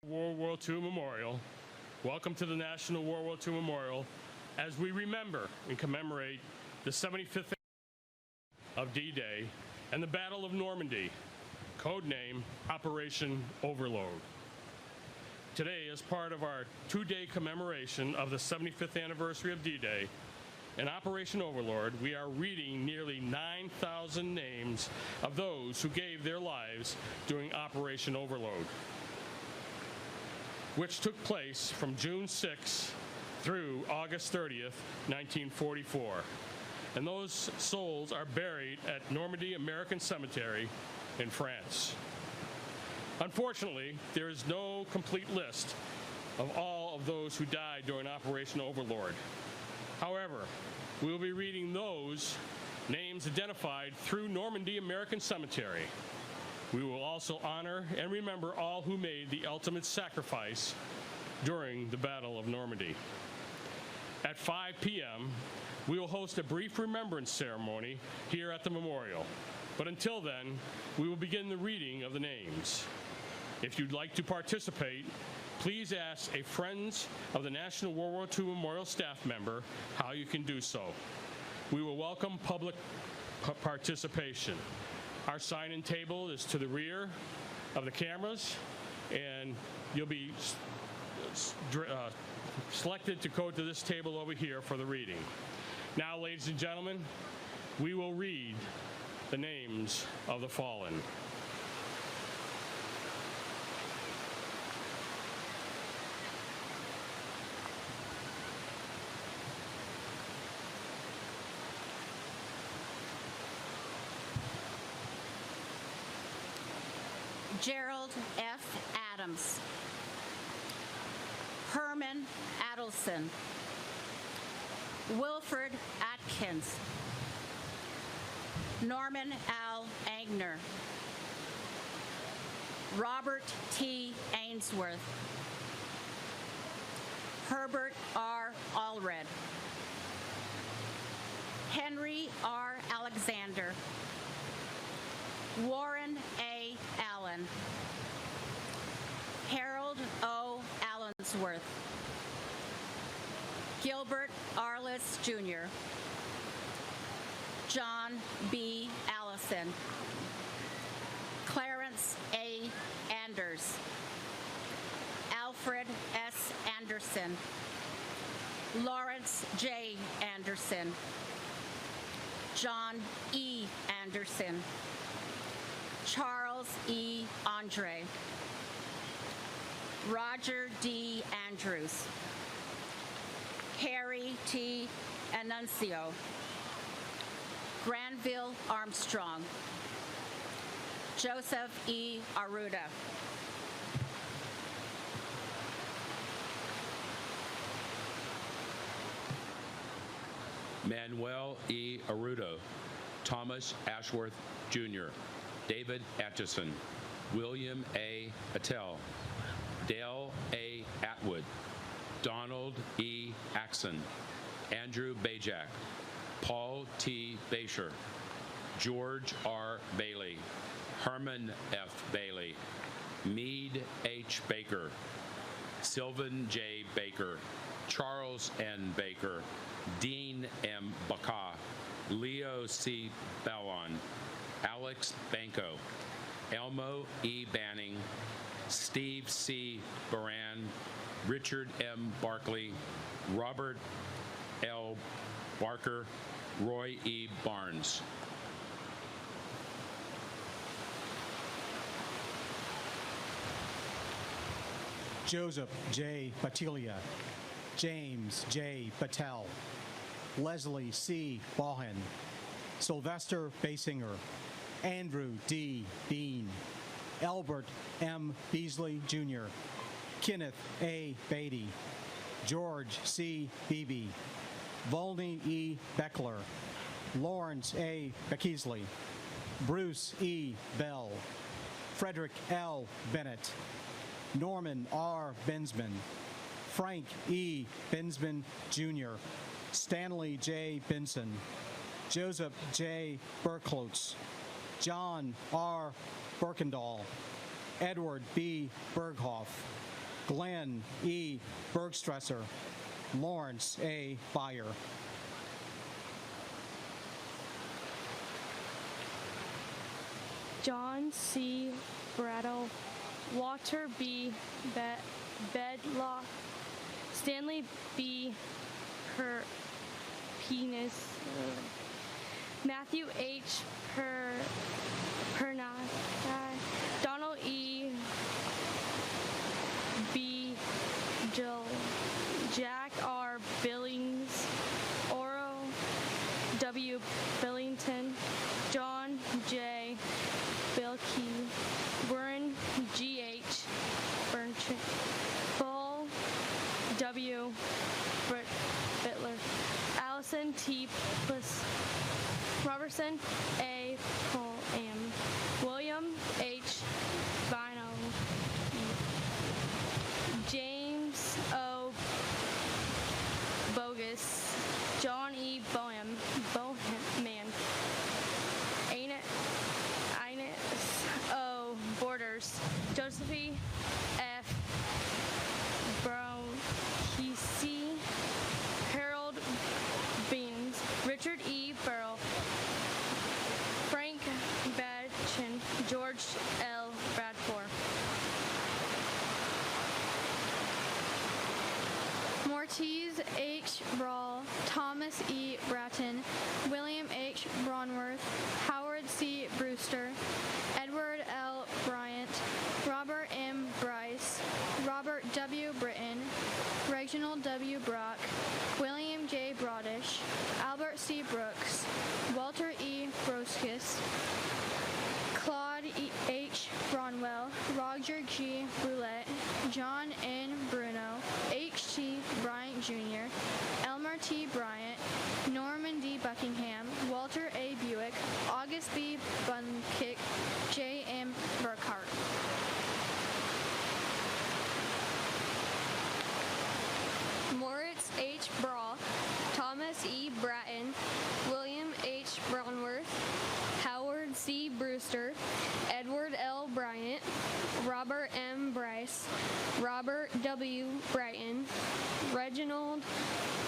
World War II Memorial. Welcome to the National World War II Memorial as we remember and commemorate the 75th of D-Day and the Battle of Normandy, codename Operation Overlord. Today, as part of our two-day commemoration of the 75th anniversary of D-Day and Operation Overlord, we are reading nearly 9,000 names of those who gave their lives during Operation Overlord, which took place from June 6 through August 30th, 1944. And those souls are buried at Normandy American Cemetery in France. Unfortunately, there is no complete list of all of those who died during Operation Overlord. However, we will be reading those names identified through Normandy American Cemetery. We will also honor and remember all who made the ultimate sacrifice during the Battle of Normandy. At 5 p.m., we will host a brief remembrance ceremony here at the memorial. But until then, we will begin the reading of the names. If you'd like to participate, please ask a Friends of the National World War II Memorial staff member how you can do so. We will welcome public participation. Our sign-in table is to the rear of the cameras, and you'll be selected to go to this table over here for the reading. Now, ladies and gentlemen, we will read the names of the fallen. Gerald F. Adams, Herman Adelson, Wilfred Atkins, Norman L. Agner, Robert T. Ainsworth, Herbert R. Allred, Henry R. Alexander, Warren A. Allen, Harold O. Allensworth, Gilbert Arliss Jr., John B. Allison, Clarence A. Anders, Alfred S. Anderson, Lawrence J. Anderson, John E. Anderson, Charles E. Andre, Roger D. Andrews, Harry T. Annuncio, Granville Armstrong, Joseph E. Arruda, Manuel E. Arruda, Thomas Ashworth, Jr., David Atchison, William A. Attell, Dale A. Atwood, Donald E. Axon, Andrew Bajak, Paul T. Basher, George R. Bailey, Herman F. Bailey, Meade H. Baker, Sylvan J. Baker, Charles N. Baker, Dean M. Baca, Leo C. Bellon, Alex Banco, Elmo E. Banning, Steve C. Baran, Richard M. Barkley, Robert L. Barker, Roy E. Barnes. Joseph J. Patilia, James J. Patel, Leslie C. Baughan, Sylvester Basinger, Andrew D. Bean, Albert M. Beasley, Jr., Kenneth A. Beatty, George C. Beebe, Volney E. Beckler, Lawrence A. Beckeasley, Bruce E. Bell, Frederick L. Bennett, Norman R. Bensman, Frank E. Bensman, Jr., Stanley J. Benson, Joseph J. Berklotz, John R. Berkendahl, Edward B. Berghoff, Glenn E. Bergstresser, Lawrence A. Beyer. John C. Brattle, Walter B. Bedlock, Stanley B. Penis, Matthew H. Perna, Donald E. B. Jill, Jack R. Billings, Oro W. Billington, John J. Bilkey, Warren G.H. Burnchett, Bull W. Bitler, Allison T. Bliss, Robertson A. Paul M. William H. Bino, James O. Bogus, John E. Bohem, Ines O. Borders, Josephine F. Brown, C. Harold Beans, Richard E. Burrow, Frank Batchin, George L. Bradford. Mortiz H. Brawl, Thomas E. Bratton, William H. Bronworth, Howard C. Brewster, Edward L. Bryant, Robert M. Bryce, Robert W. Britton, Reginald W. Brock, William J. Brodish, Albert C. Brooks, Walter E. Broskis, Claude H. Bronwell, Roger G. Roulette, John N. Bruno, H.T. Bryant Jr., Elmer T. Bryant, Norman D. Buckingham, Walter A. Buick, August B. Bunkick, J. M. Burkhart. Moritz H. Brawl, Thomas E. Bratton, William H. Brownworth, Howard C. Brewster, Edward L. Bryant, Robert M. Bryce, Robert W. Brighton, Reginald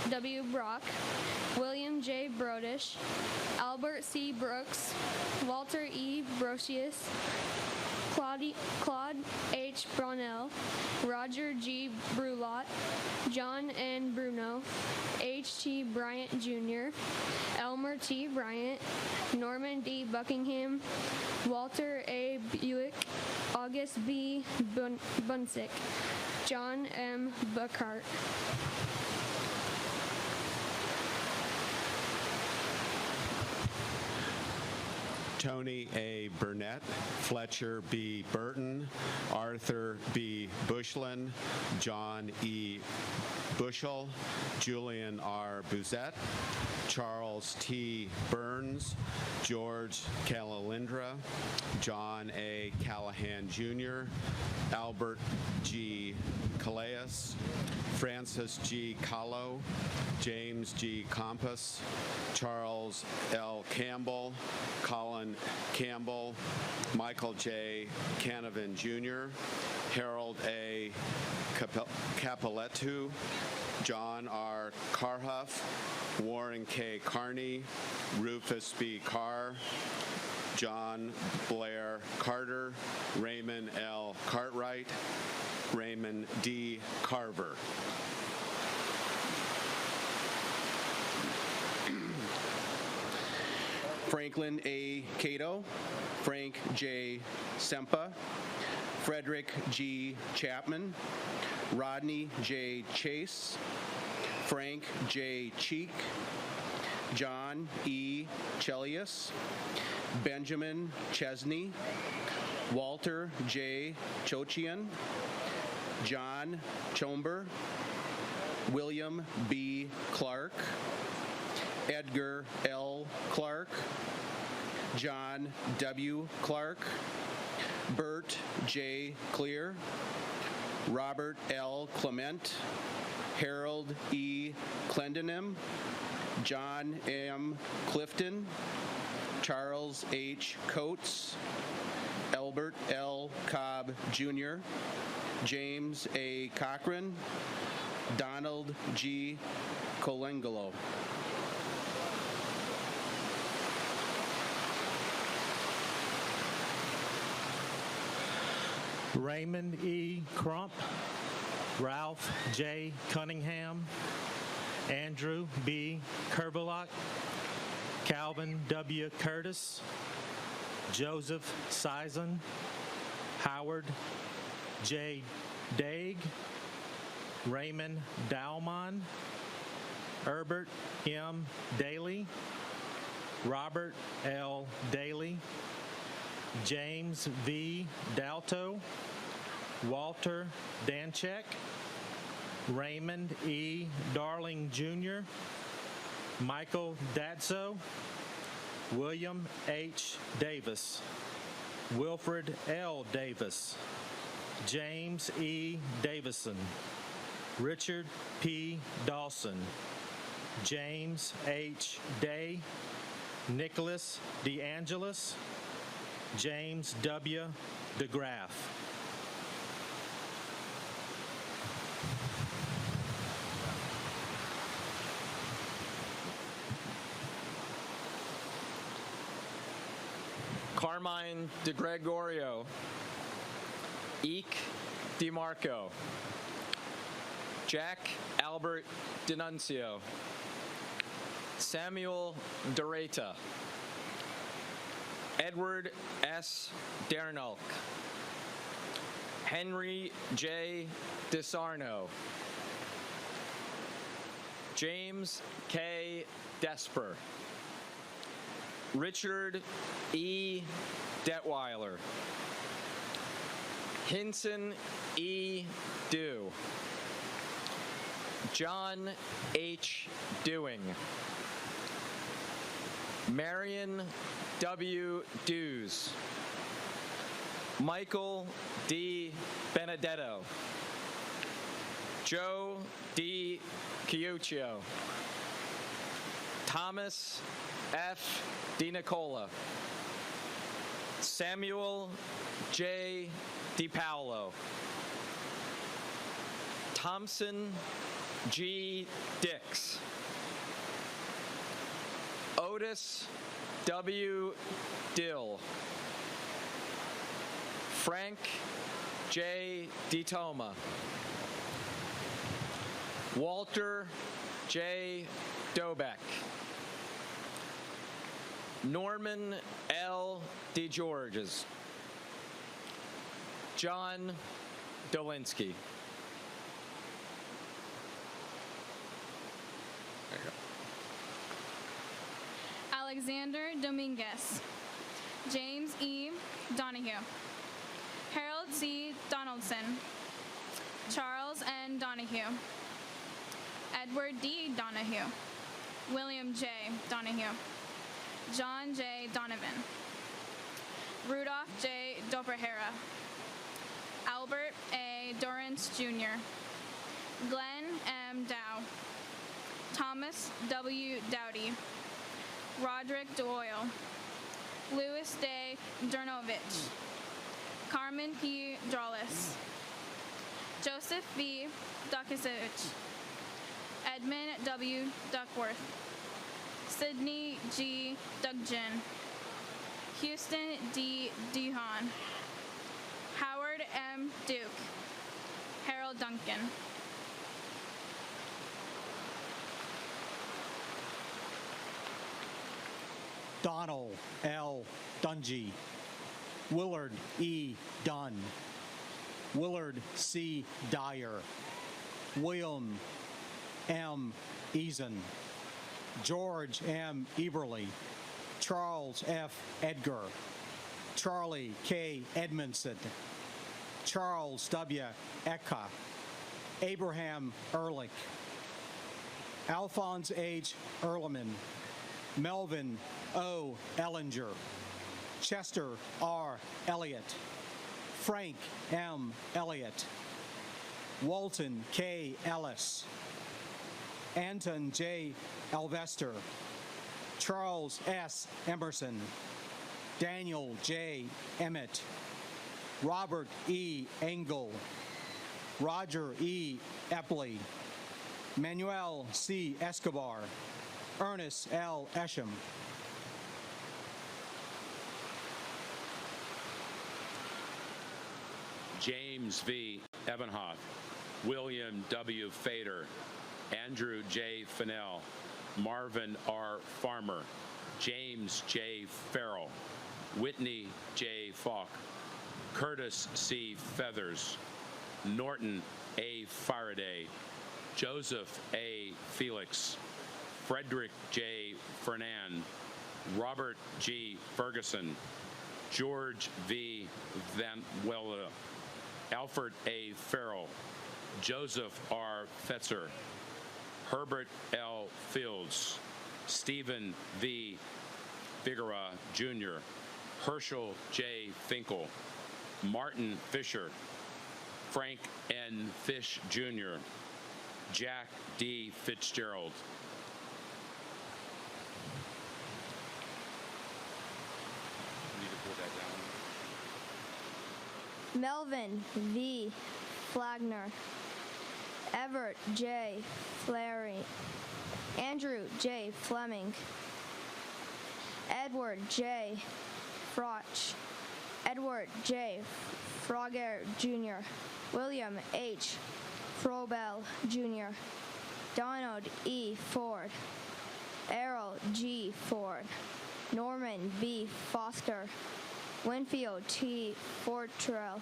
W. Brock, William J. Brodish, Albert C. Brooks, Walter E. Brocius, Claude H. Brownell, Roger G. Brulot, John N. Bruno, H.T. Bryant Jr., Elmer T. Bryant, Norman D. Buckingham, Walter A. Buick, August B. Bunsick, John M. Buckhart. Tony A. Burnett, Fletcher B. Burton, Arthur B. Bushlin, John E. Bushel, Julian R. Bouzette, Charles T. Burns, George Calalindra, John A. Callahan Jr., Albert G. Calais, Francis G. Kahlo, James G. Compass, Charles L. Campbell, Colin Campbell, Michael J. Canavan Jr., Harold A. Capoletu, John R. Carhuff, Warren K. Carney, Rufus B. Carr, John Blair Carter, Raymond L. Cartwright, Raymond D. Carver. Franklin A. Cato, Frank J. Sempa, Frederick G. Chapman, Rodney J. Chase, Frank J. Cheek, John E. Chelius, Benjamin Chesney, Walter J. Chochian, John Chomber, William B. Clark, Edgar L. Clark, John W. Clark, Bert J. Clear, Robert L. Clement, Harold E. Clendenim, John M. Clifton, Charles H. Coates, Albert L. Cobb Jr., James A. Cochran, Donald G. Colangelo. Raymond E. Crump, Ralph J. Cunningham, Andrew B. Kerbelock, Calvin W. Curtis, Joseph Sison, Howard J. Daig, Raymond Dalman, Herbert M. Daly, Robert L. Daly, James V. Dalto, Walter Danchek, Raymond E. Darling Jr., Michael Datso, William H. Davis, Wilfred L. Davis, James E. Davison, Richard P. Dawson, James H. Day, Nicholas DeAngelis, James W. DeGraff. Carmine DeGregorio, Eek DeMarco, Jack Albert Denuncio, Samuel Doreta, Edward S. Dernulk, Henry J. DeSarno, James K. Desper, Richard E. Detweiler, Hinson E. Dew, John H. Dewing, Marion W. Dews, Michael D. Benedetto, Joe D. Chiuccio, Thomas F. DiNicola, Samuel J. DiPaolo, Thompson G. Dix, Otis W. Dill, Frank J. DiToma, Walter J. Dobeck, Norman L. DeGeorges, John Dolinsky. There you go. Alexander Dominguez, James E. Donahue, Harold C. Donaldson, Charles N. Donahue, Edward D. Donahue, William J. Donahue, John J. Donovan, Rudolph J. Doperhera, Albert A. Dorrance Jr., Glenn M. Dow, Thomas W. Dowdy, Roderick Doyle, Louis D. Dernovich, Carmen P. Dralis, Joseph V. Dukasevich, Edmund W. Duckworth, Sidney G. Duggan, Houston D. Duhan, Howard M. Duke, Harold Duncan. Donald L. Dungy, Willard E. Dunn, Willard C. Dyer, William M. Eason, George M. Eberly, Charles F. Edgar, Charlie K. Edmondson, Charles W. Eka, Abraham Ehrlich, Alphonse H. Erleman, Melvin O. Ellinger, Chester R. Elliott, Frank M. Elliott, Walton K. Ellis, Anton J. Alvester, Charles S. Emerson, Daniel J. Emmett, Robert E. Engel, Roger E. Epley, Manuel C. Escobar, Ernest L. Esham. James V. Ebenhoff, William W. Fader, Andrew J. Fennell, Marvin R. Farmer, James J. Farrell, Whitney J. Falk, Curtis C. Feathers, Norton A. Faraday, Joseph A. Felix, Frederick J. Fernan, Robert G. Ferguson, George V. Van Welle, Alfred A. Farrell, Joseph R. Fetzer, Herbert L. Fields, Stephen V. Figueroa Jr., Herschel J. Finkel, Martin Fisher, Frank N. Fish Jr., Jack D. Fitzgerald. Need to pull that down. Melvin V. Flagner, Everett J. Fleury, Andrew J. Fleming, Edward J. Froch, Edward J. Frogger Jr., William H. Frobel Jr., Donald E. Ford, Errol G. Ford, Norman B. Foster, Winfield T. Fortrell,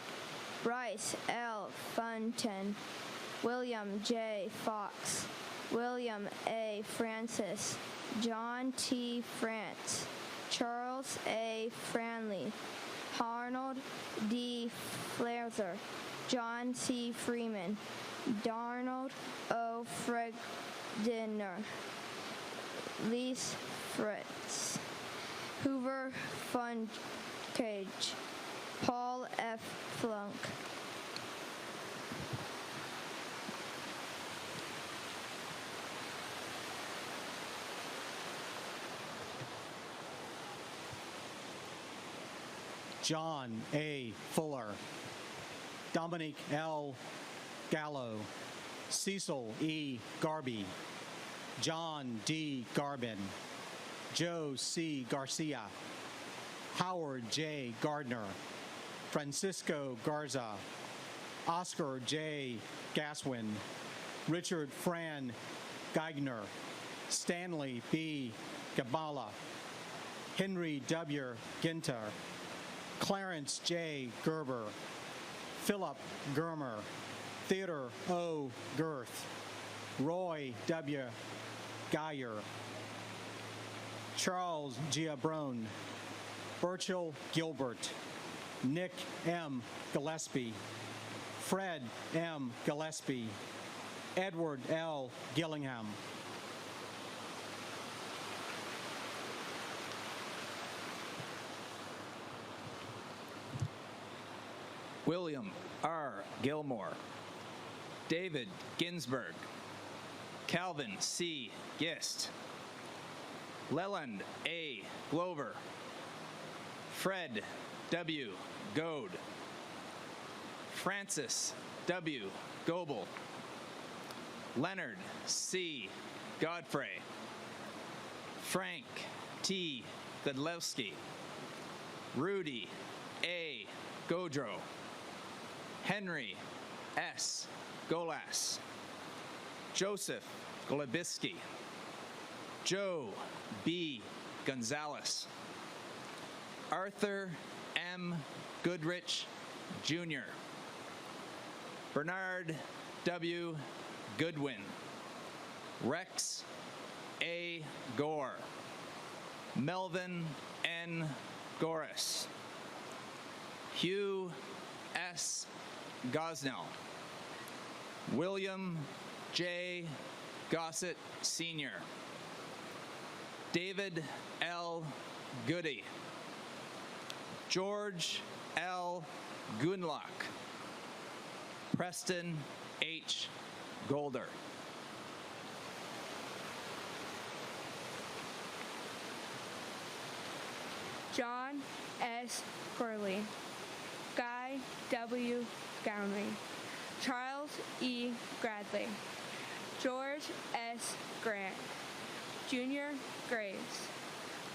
Bryce L. Funton, William J. Fox, William A. Francis, John T. France, Charles A. Franley, Arnold D. Flazer, John C. Freeman, Darnold O. Fregdiner, Lise Fritz, Hoover Funkage, Paul F. Flunk. John A. Fuller, Dominic L. Gallo, Cecil E. Garby, John D. Garbin, Joe C. Garcia, Howard J. Gardner, Francisco Garza, Oscar J. Gaswin, Richard Fran Geigner, Stanley B. Gabala, Henry W. Ginter, Clarence J. Gerber, Philip Germer, Theodore O. Girth, Roy W. Geyer, Charles Giabrone, Burchell Gilbert, Nick M. Gillespie, Fred M. Gillespie, Edward L. Gillingham. William R. Gilmore, David Ginsberg, Calvin C. Gist, Leland A. Glover, Fred W. Goad, Francis W. Goebel, Leonard C. Godfrey, Frank T. Godlewski, Rudy A. Godreau, Henry S. Golas, Joseph Golobiski, Joe B. Gonzalez, Arthur M. Goodrich, Jr., Bernard W. Goodwin, Rex A. Gore, Melvin N. Goris, Hugh S. Gosnell, William J. Gossett Sr., David L. Goody, George L. Gunlock, Preston H. Golder. John S. Gurley, Guy W. Gowney, Charles E. Bradley, George S. Grant, Junior Graves,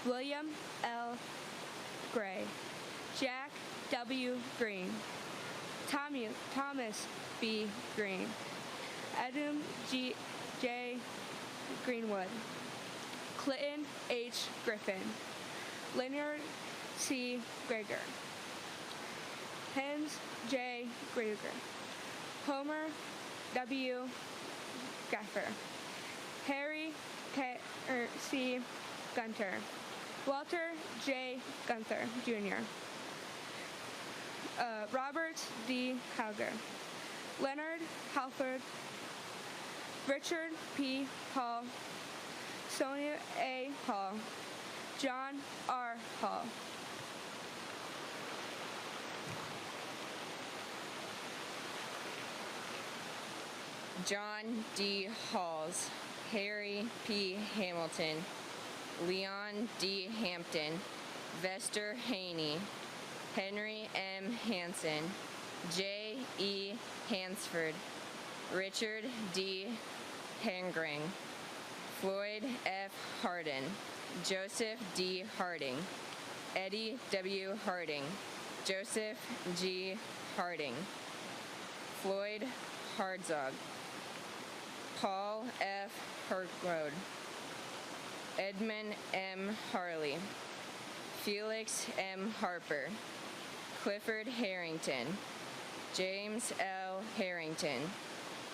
William L. Gray, Jack W. Green, Thomas B. Green, Adam J. Greenwood, Clinton H. Griffin, Leonard C. Greger, Hans J. Greger, Homer W. Gaffer, Harry C. Gunter, Walter J. Gunther, Jr., Robert D. Hauger, Leonard Halford, Richard P. Hall, Sonia A. Hall, John R. Hall. John D. Halls, Harry P. Hamilton, Leon D. Hampton, Vester Haney, Henry M. Hansen, J. E. Hansford, Richard D. Hangring, Floyd F. Hardin, Joseph D. Harding, Eddie W. Harding, Joseph G. Harding, Floyd Hardzog, Paul F. Hargrove, Edmund M. Harley, Felix M. Harper, Clifford Harrington, James L. Harrington,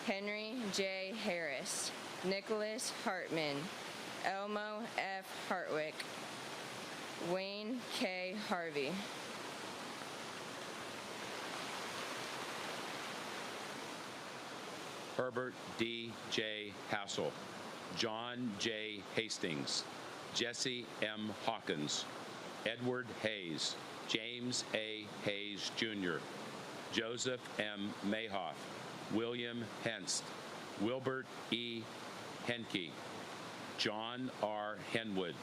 Henry J. Harris, Nicholas Hartman, Elmo F. Hartwick, Wayne K. Harvey. Herbert D. J. Hassel, John J. Hastings, Jesse M. Hawkins, Edward Hayes, James A. Hayes, Jr., Joseph M. Mayhoff, William Henst, Wilbert E. Henke, John R. Henwood,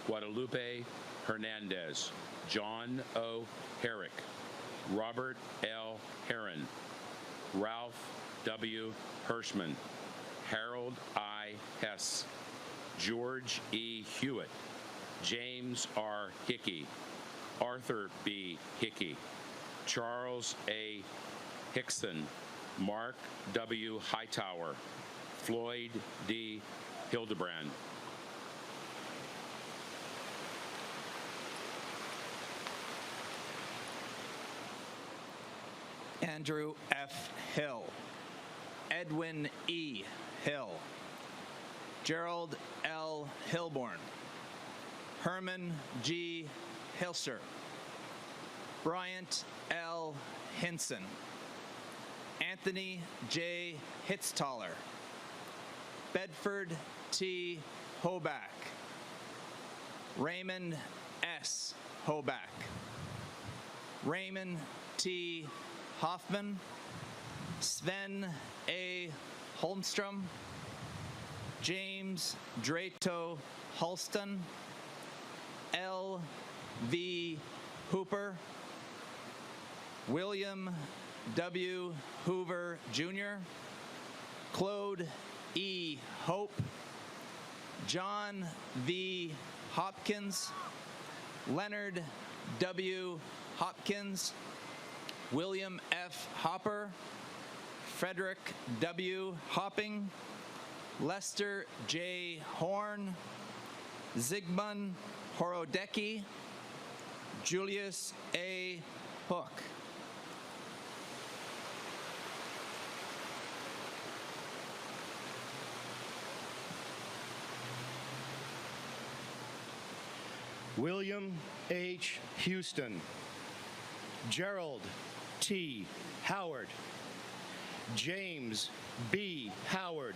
Guadalupe Hernandez, John O. Herrick, Robert L. Heron, Ralph W. Hirschman, Harold I. Hess, George E. Hewitt, James R. Hickey, Arthur B. Hickey, Charles A. Hickson, Mark W. Hightower, Floyd D. Hildebrand. Andrew F. Hill, Edwin E. Hill, Gerald L. Hilborn, Herman G. Hilser, Bryant L. Hinson, Anthony J. Hitztaller, Bedford T. Hoback, Raymond S. Hoback, Raymond T. Hoffman, Sven A. Holmstrom, James Drato Halston, L. V. Hooper, William W. Hoover, Jr., Claude E. Hope, John V. Hopkins, Leonard W. Hopkins, William F. Hopper, Frederick W. Hopping, Lester J. Horn, Zygmunt Horodecki, Julius A. Hook. William H. Houston, Gerald T. Howard, James B. Howard,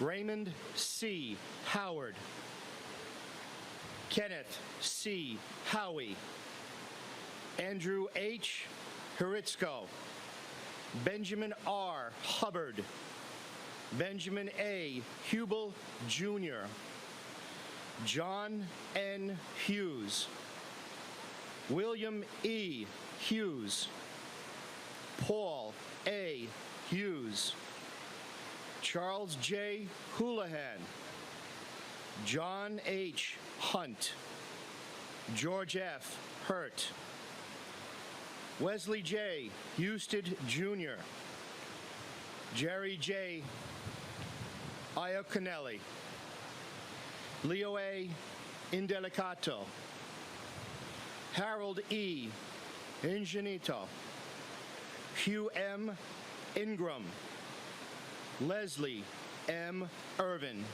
Raymond C. Howard, Kenneth C. Howie, Andrew H. Heritzko, Benjamin R. Hubbard, Benjamin A. Hubel, Jr., John N. Hughes, William E. Hughes, Paul A. Hughes, Charles J. Houlihan, John H. Hunt, George F. Hurt, Wesley J. Husted Jr., Jerry J. Iaconelli, Leo A. Indelicato, Harold E. Ingenito, Hugh M. Ingram, Leslie M. Irvin.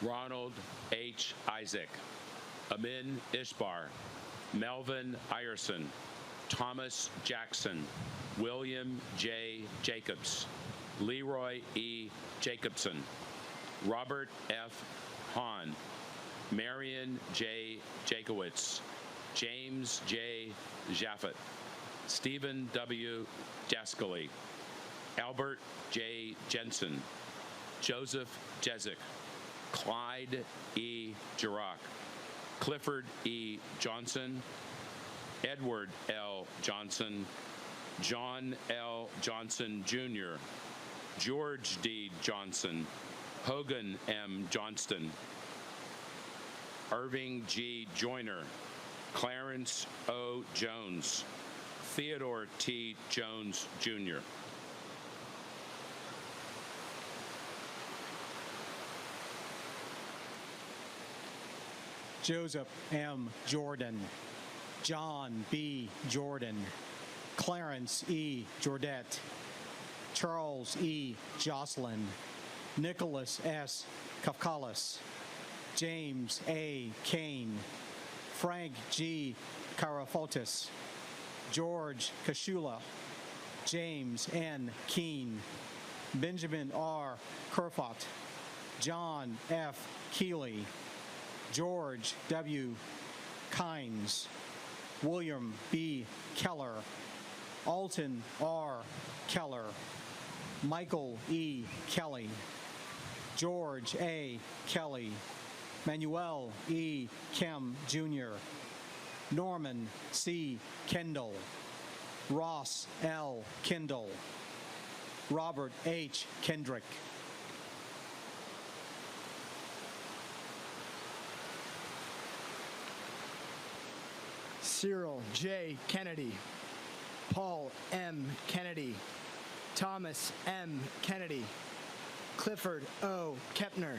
Ronald H. Isaac, Amin Ishbar, Melvin Ierson, Thomas Jackson, William J. Jacobs, Leroy E. Jacobson, Robert F. Hahn, Marion J. Jakowitz, James J. Jaffet, Stephen W. Jascoli, Albert J. Jensen, Joseph Jezik, Clyde E. Girock, Clifford E. Johnson, Edward L. Johnson, John L. Johnson Jr., George D. Johnson, Hogan M. Johnston, Irving G. Joyner, Clarence O. Jones, Theodore T. Jones Jr. Joseph M. Jordan, John B. Jordan, Clarence E. Jordette, Charles E. Jocelyn, Nicholas S. Kafkalis, James A. Kane, Frank G. Karafotis, George Kashula, James N. Keene, Benjamin R. Kerfot, John F. Keeley, George W. Kynes, William B. Keller, Alton R. Keller, Michael E. Kelly, George A. Kelly, Manuel E. Kem Jr., Norman C. Kendall, Ross L. Kendall, Robert H. Kendrick. Cyril J. Kennedy, Paul M. Kennedy, Thomas M. Kennedy, Clifford O. Kepner,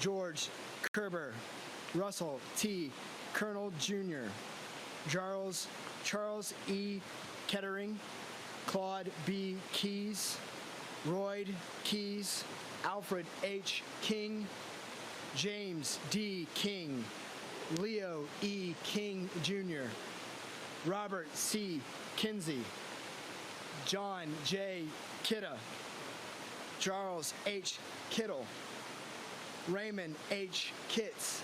George Kerber, Russell T. Colonel Jr., Charles E. Kettering, Claude B. Keyes, Royd Keyes, Alfred H. King, James D. King, Leo E. King Jr., Robert C. Kinsey, John J. Kidda, Charles H. Kittle, Raymond H. Kitts,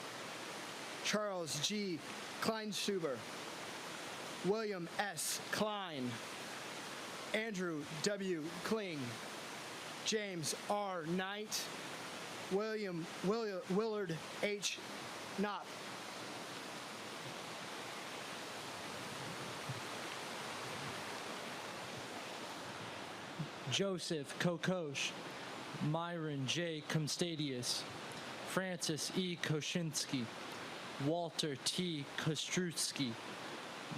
Charles G. Kleinstuber, William S. Klein, Andrew W. Kling, James R. Knight, Willard H. Knopp, Joseph Kokosch, Myron J. Comstadius, Francis E. Koshinsky, Walter T. Kostrutsky,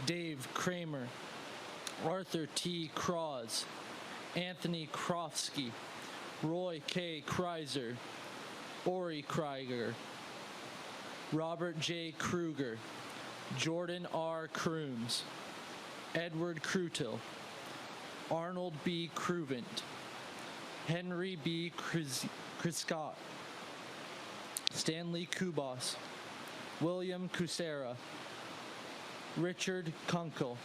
Dave Kramer, Arthur T. Cross, Anthony Krofsky, Roy K. Kreiser, Ori Krieger, Robert J. Kruger, Jordan R. Crooms, Edward Krutil, Arnold B. Cruvent, Henry B. Criscott, Stanley Kubas, William Kusera, Richard Kunkel,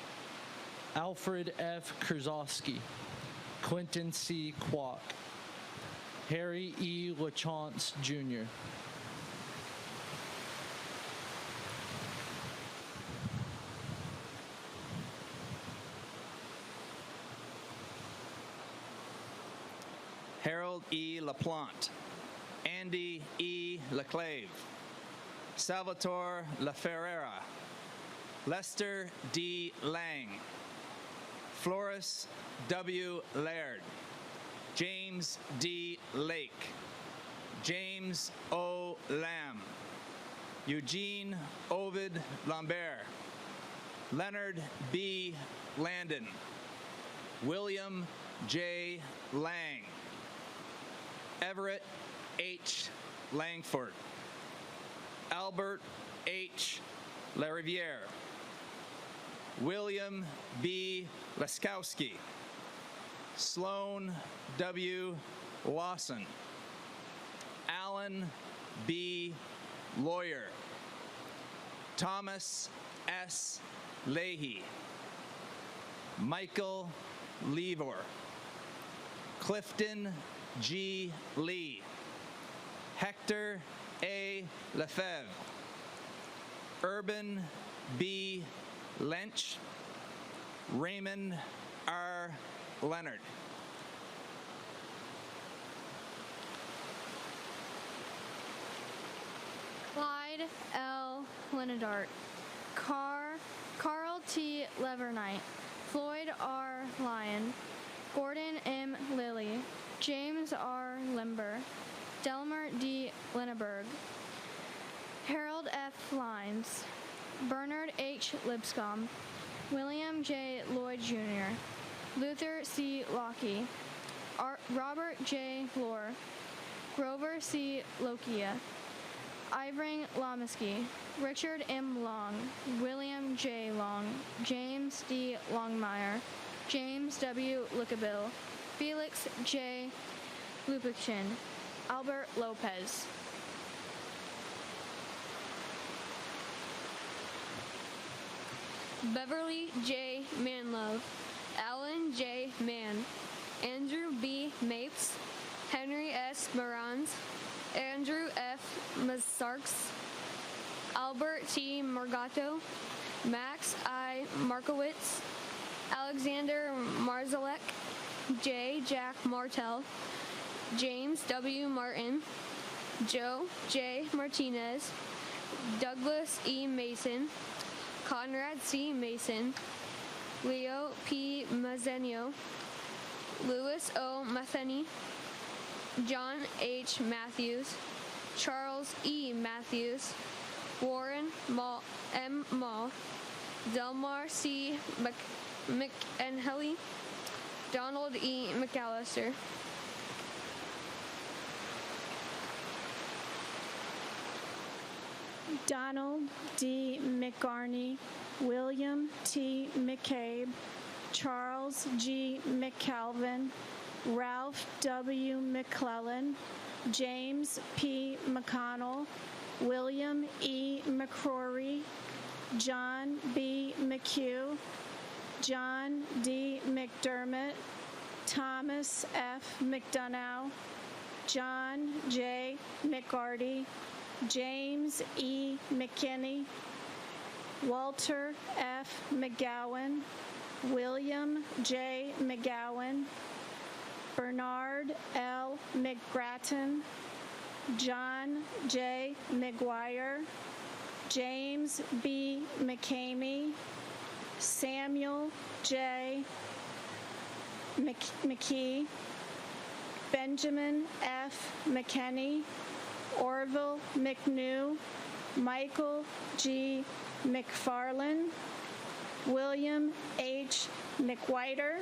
Alfred F. Kurzowski, Quentin C. Kwok, Harry E. LaChance Jr. Harold E. LaPlante, Andy E. LeClave, Salvatore La Ferrera, Lester D. Lang, Floris W. Laird, James D. Lake, James O. Lamb, Eugene Ovid Lambert, Leonard B. Landon, William J. Lang, Everett H. Langford, Albert H. LaRiviere, William B. Laskowski, Sloan W. Lawson, Alan B. Lawyer, Thomas S. Leahy, Michael Levor, Clifton G. Lee, Hector A. Lefebvre, Urban B. Lynch, Raymond R. Leonard. Clyde L. Lenadart, Carl T. Levernight, Floyd R. Lyon, Gordon M. Lilly, James R. Limber, Delmer D. Linneberg, Harold F. Lines, Bernard H. Lipscomb, William J. Lloyd Jr., Luther C. Lockie, Robert J. Lohr, Grover C. Lokia, Ivring Lomisky, Richard M. Long, William J. Long, James D. Longmire, James W. Lookabill, Felix J. Lupichin, Albert Lopez. Beverly J. Manlove, Alan J. Mann, Andrew B. Mapes, Henry S. Morans, Andrew F. Mazarks, Albert T. Morgato, Max I. Markowitz, Alexander Marzalek, J. Jack Martell, James W. Martin, Joe J. Martinez, Douglas E. Mason, Conrad C. Mason, Leo P. Mazzenio, Louis O. Matheny, John H. Matthews, Charles E. Matthews, Warren M. Mall, Delmar C. McEnhelly, Donald E. McAllister. Donald D. McGarney, William T. McCabe, Charles G. McCalvin, Ralph W. McClellan, James P. McConnell, William E. McCrory, John B. McHugh, John D. McDermott, Thomas F. McDonough, John J. McGarty, James E. McKinney, Walter F. McGowan, William J. McGowan, Bernard L. McGrattan, John J. McGuire, James B. McCamey, Samuel J. McKee, Benjamin F. McKenney, Orville McNew, Michael G. McFarland, William H. McWhiter,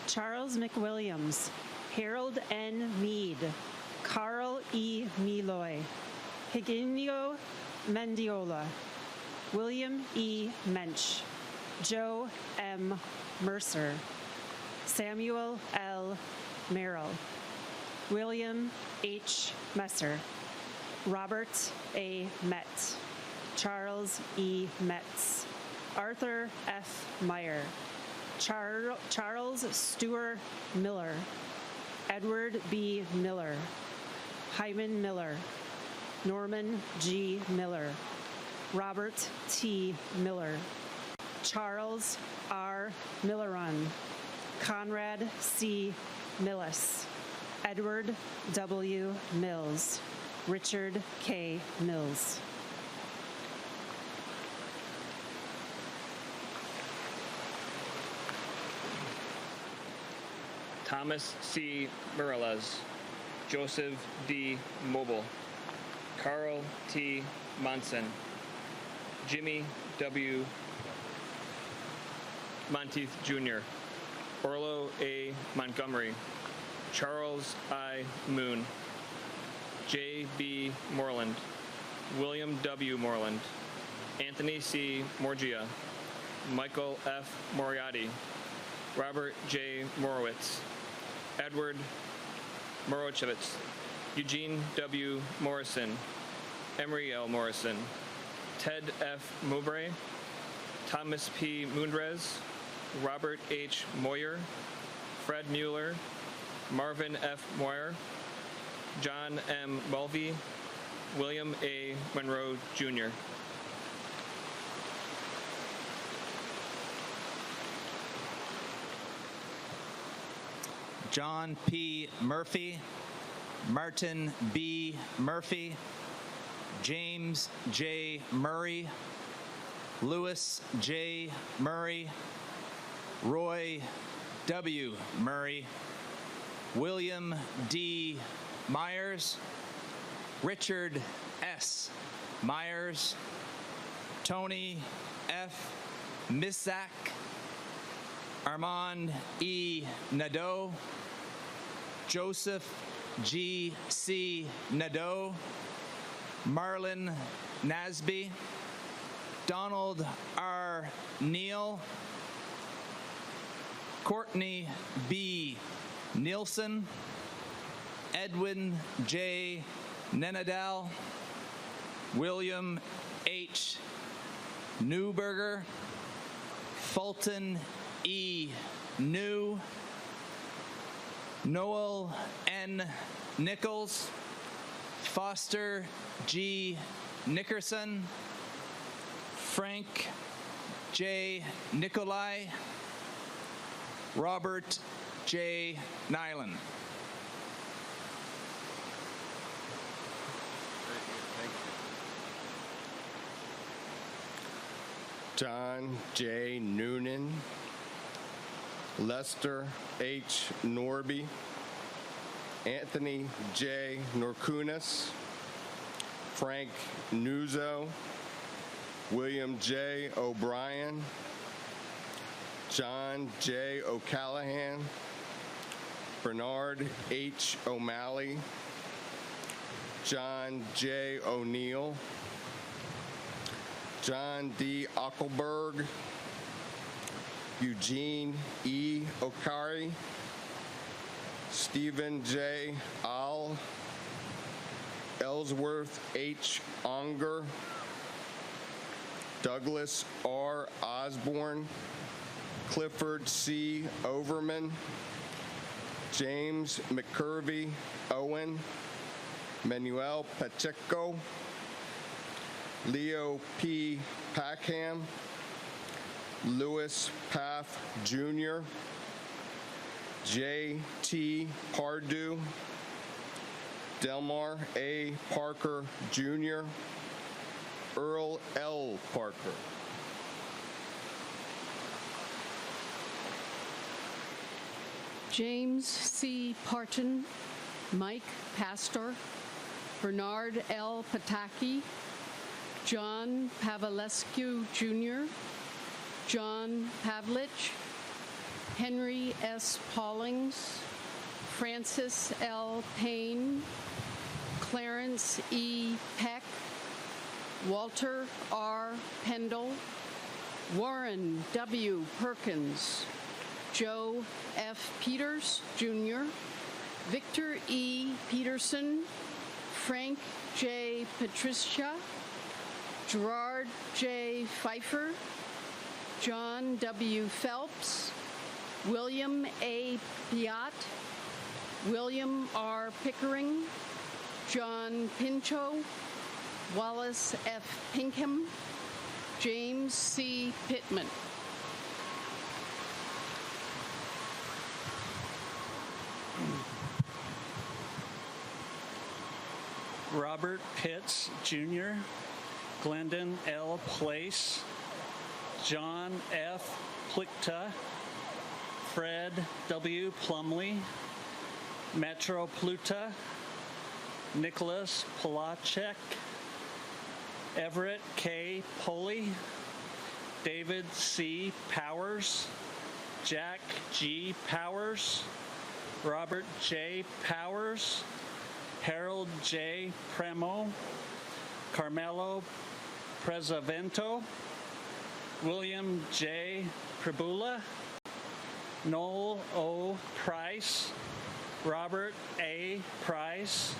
Charles McWilliams, Harold N. Mead, Carl E. Meloy, Higinio Mendiola, William E. Mensch, Joe M. Mercer, Samuel L. Merrill, William H. Messer, Robert A. Metz, Charles E. Metz, Arthur F. Meyer, Charles Stewart Miller, Edward B. Miller, Hyman Miller, Norman G. Miller, Robert T. Miller, Charles R. Milleron, Conrad C. Millis, Edward W. Mills, Richard K. Mills. Thomas C. Mireles, Joseph D. Mobile, Carl T. Monson, Jimmy W. Monteith Jr., Orlo A. Montgomery, Charles I. Moon, J. B. Moreland, William W. Moreland, Anthony C. Morgia, Michael F. Moriarty, Robert J. Morowitz, Edward Morozewicz, Eugene W. Morrison, Emery L. Morrison, Ted F. Mowbray, Thomas P. Mundrez, Robert H. Moyer, Fred Mueller, Marvin F. Moyer, John M. Mulvey, William A. Monroe, Jr. John P. Murphy, Martin B. Murphy, James J. Murray, Louis J. Murray, Roy W. Murray, William D. Myers, Richard S. Myers, Tony F. Misak, Armand E. Nadeau, Joseph G. C. Nadeau, Marlon Nasby, Donald R. Neal, Courtney B. Nielsen, Edwin J. Nenadal, William H. Newberger, Fulton E. New, Noel N. Nichols, Foster G. Nickerson, Frank J. Nikolai, Robert J. Nyland. John J. Noonan, Lester H. Norby, Anthony J. Norkunis, Frank Nuzzo, William J. O'Brien, John J. O'Callahan, Bernard H. O'Malley, John J. O'Neill, John D. Ockelberg, Eugene E. Okari, Stephen J. All, Ellsworth H. Unger, Douglas R. Osborne, Clifford C. Overman, James McCurvey Owen, Manuel Pacheco, Leo P. Packham, Louis Paff Jr., J. T. Pardue, Delmar A. Parker Jr., Earl L. Parker. James C. Parton, Mike Pastor, Bernard L. Pataki, John Pavelescu Jr., John Pavlich, Henry S. Paulings, Francis L. Payne, Clarence E. Peck, Walter R. Pendle, Warren W. Perkins, Joe F. Peters, Jr., Victor E. Peterson, Frank J. Patricia, Gerard J. Pfeiffer, John W. Phelps, William A. Piat, William R. Pickering, John Pinchot, Wallace F. Pinkham, James C. Pittman. Robert Pitts Jr., Glendon L. Place, John F. Plichta, Fred W. Plumley, Metro Pluta, Nicholas Polacek, Everett K. Poley, David C. Powers, Jack G. Powers, Robert J. Powers, Harold J. Premo, Carmelo Presavento, William J. Pribula, Noel O. Price, Robert A. Price,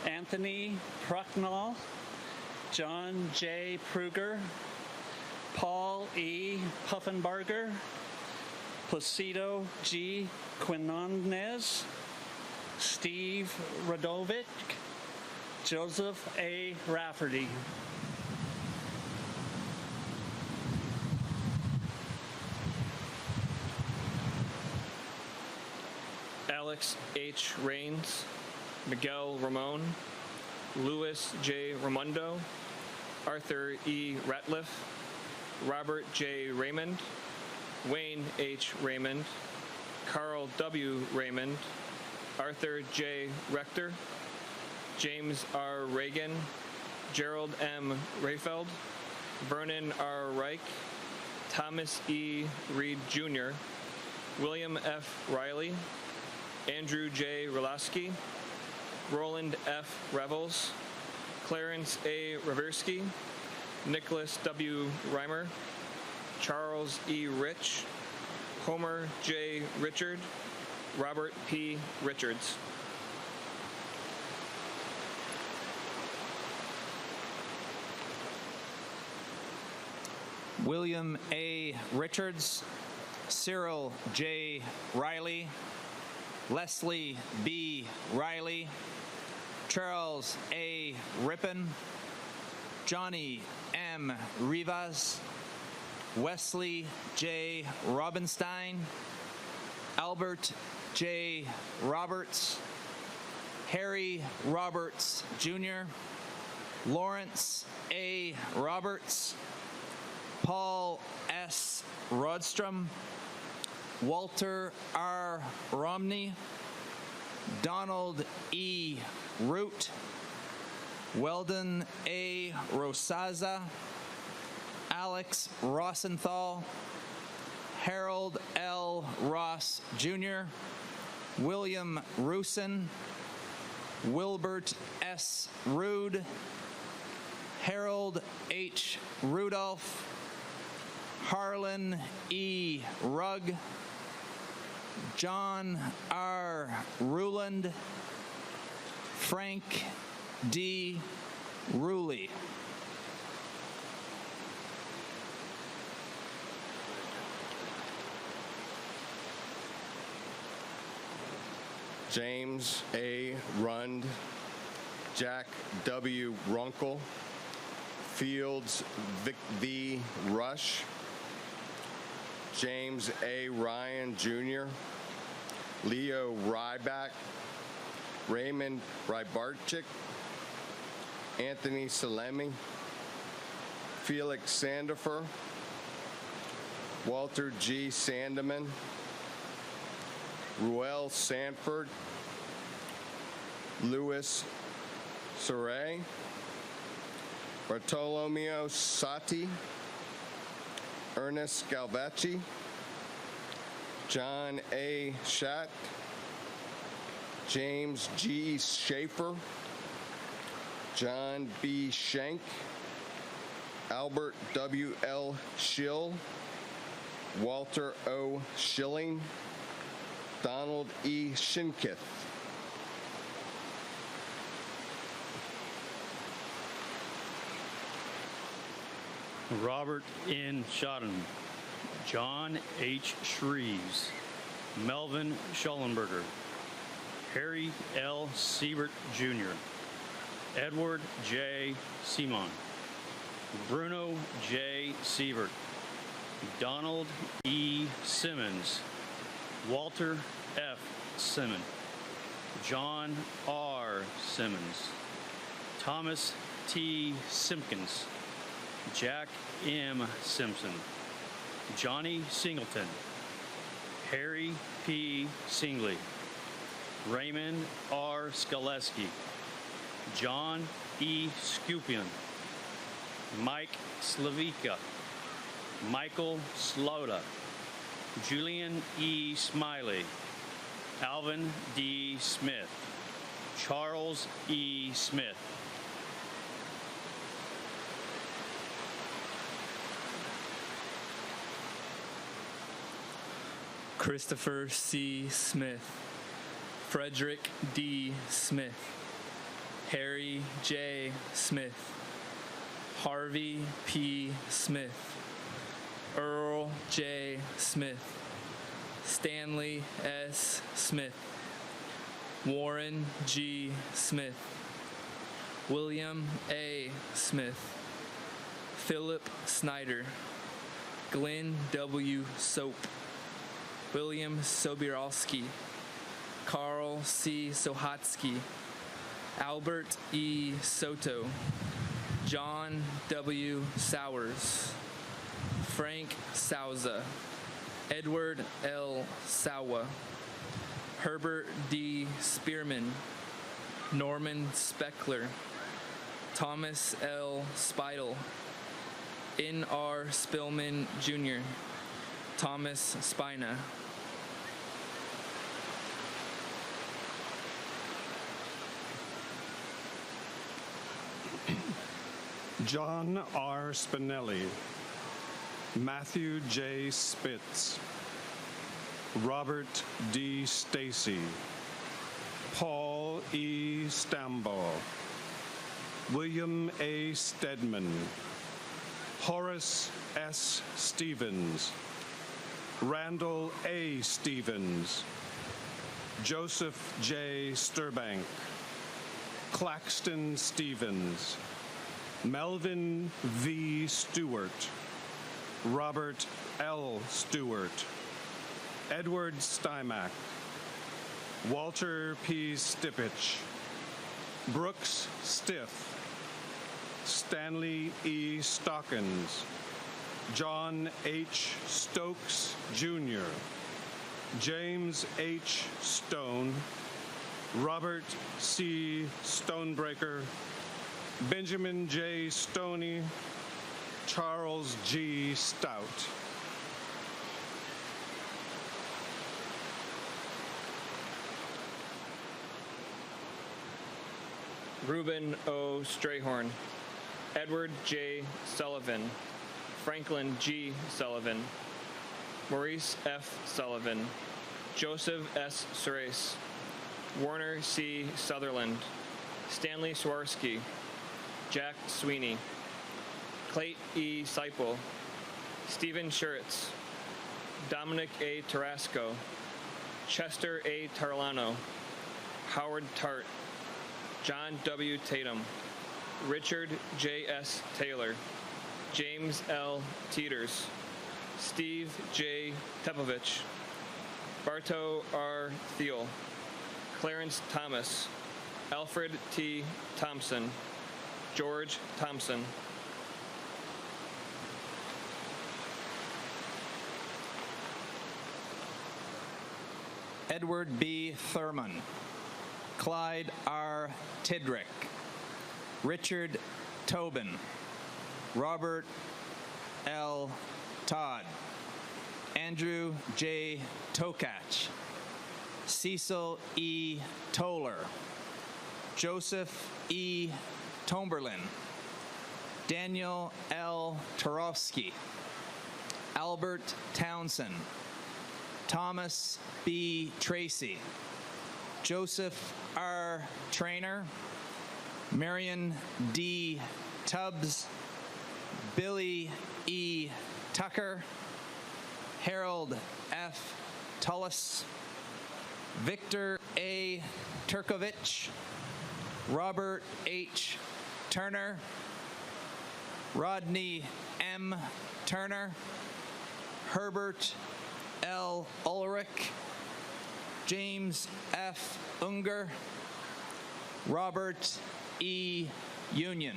Anthony Prucknall, John J. Pruger, Paul E. Puffenbarger, Placido G. Quinonez, Steve Radovic, Joseph A. Rafferty. Alex H. Rains, Miguel Ramon, Louis J. Ramundo, Arthur E. Ratliff, Robert J. Raymond, Wayne H. Raymond, Carl W. Raymond, Arthur J. Rector, James R. Reagan, Gerald M. Rayfeld, Vernon R. Reich, Thomas E. Reed Jr., William F. Riley, Andrew J. Rolaski, Roland F. Revels, Clarence A. Reversky, Nicholas W. Reimer, Charles E. Rich, Homer J. Richard, Robert P. Richards. William A. Richards, Cyril J. Riley, Leslie B. Riley, Charles A. Rippon, Johnny M. Rivas, Wesley J. Robinstein, Albert J. Roberts, Harry Roberts Jr., Lawrence A. Roberts, Paul S. Rodstrom, Walter R. Romney, Donald E. Root, Weldon A. Rosaza, Alex Rosenthal, Harold L. Ross Jr., William Rusin, Wilbert S. Rude, Harold H. Rudolph, Harlan E. Rugg, John R. Ruland, Frank D. Ruley. James A. Rund, Jack W. Runkle, Fields Vic V. Rush, James A. Ryan Jr., Leo Ryback, Raymond Rybarczyk, Anthony Salemi, Felix Sandifer, Walter G. Sandeman, Ruel Sanford, Louis Saray, Bartolomeo Sati, Ernest Galvacci, John A. Schatt, James G. Schaefer, John B. Schenk, Albert W. L. Schill, Walter O. Schilling, Donald E. Shinkith. Robert N. Schotten, John H. Shreves, Melvin Schollenberger, Harry L. Siebert Jr., Edward J. Simon, Bruno J. Siebert, Donald E. Simmons, Walter F. Simmons, John R. Simmons, Thomas T. Simpkins, Jack M. Simpson, Johnny Singleton, Harry P. Singley, Raymond R. Skaleski, John E. Scupion, Mike Slavica, Michael Slota, Julian E. Smiley, Alvin D. Smith, Charles E. Smith. Christopher C. Smith, Frederick D. Smith, Harry J. Smith, Harvey P. Smith, Earl J. Smith, Stanley S. Smith, Warren G. Smith, William A. Smith, Philip Snyder, Glenn W. Soap, William Sobierowski, Carl C. Sohatsky, Albert E. Soto, John W. Sowers, Frank Souza, Edward L. Sawa, Herbert D. Spearman, Norman Speckler, Thomas L. Speidel, N.R. Spillman Jr., Thomas Spina. John R. Spinelli, Matthew J. Spitz, Robert D. Stacy, Paul E. Stambaugh, William A. Stedman, Horace S. Stevens, Randall A. Stevens, Joseph J. Sturbank, Claxton Stevens, Melvin V. Stewart, Robert L. Stewart, Edward Stymack, Walter P. Stipich, Brooks Stiff, Stanley E. Stockens, John H. Stokes, Jr., James H. Stone, Robert C. Stonebreaker, Benjamin J. Stoney, Charles G. Stout. Reuben O. Strayhorn, Edward J. Sullivan, Franklin G. Sullivan, Maurice F. Sullivan, Joseph S. Surace, Warner C. Sutherland, Stanley Swarsky, Jack Sweeney, Clayt E. Seipel, Stephen Schuritz, Dominic A. Tarasco, Chester A. Tarlano, Howard Tart, John W. Tatum, Richard J. S. Taylor, James L. Teeters, Steve J. Tepovich, Bartow R. Thiel, Clarence Thomas, Alfred T. Thompson, George Thompson. Edward B. Thurman, Clyde R. Tidrick, Richard Tobin, Robert L. Todd, Andrew J. Tokach, Cecil E. Toller, Joseph E. Tomberlin, Daniel L. Tarofsky, Albert Townsend, Thomas B. Tracy, Joseph R. Trainer, Marion D. Tubbs, Billy E. Tucker, Harold F. Tullis, Victor A. Turkovich, Robert H. Turner, Rodney M. Turner, Herbert L. Ulrich, James F. Unger, Robert E. Union.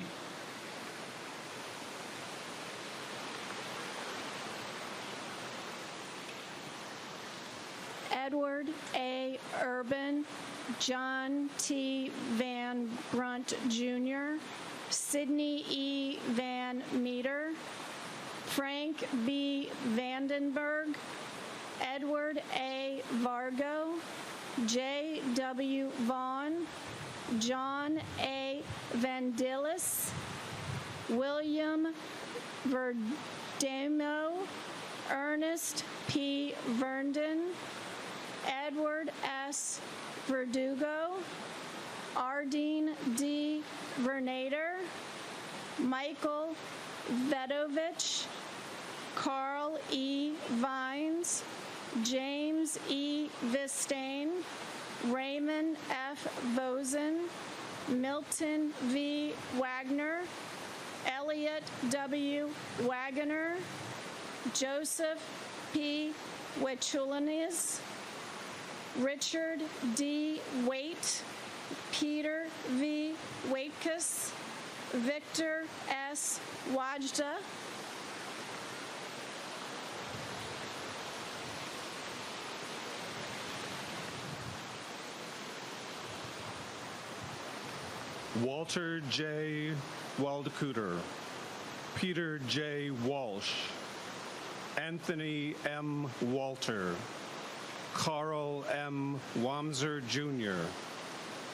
Edward A. Urban, John T. Van Brunt Jr., Sidney E. Van Meter, Frank B. Vandenberg, Edward A. Vargo, J. W. Vaughn, John A. Vandilis, William Verdemo, Ernest P. Verndon, Edward S. Verdugo, Ardeen D. Vernader, Michael Vedovich, Carl E. Vines, James E. Vistain, Raymond F. Vosen, Milton V. Wagner, Elliot W. Wagoner, Joseph P. Wechulinis, Richard D. Waite, Peter V. Waitkus, Victor S. Wajda, Walter J. Waldekuter, Peter J. Walsh, Anthony M. Walter, Carl M. Wamser Jr.,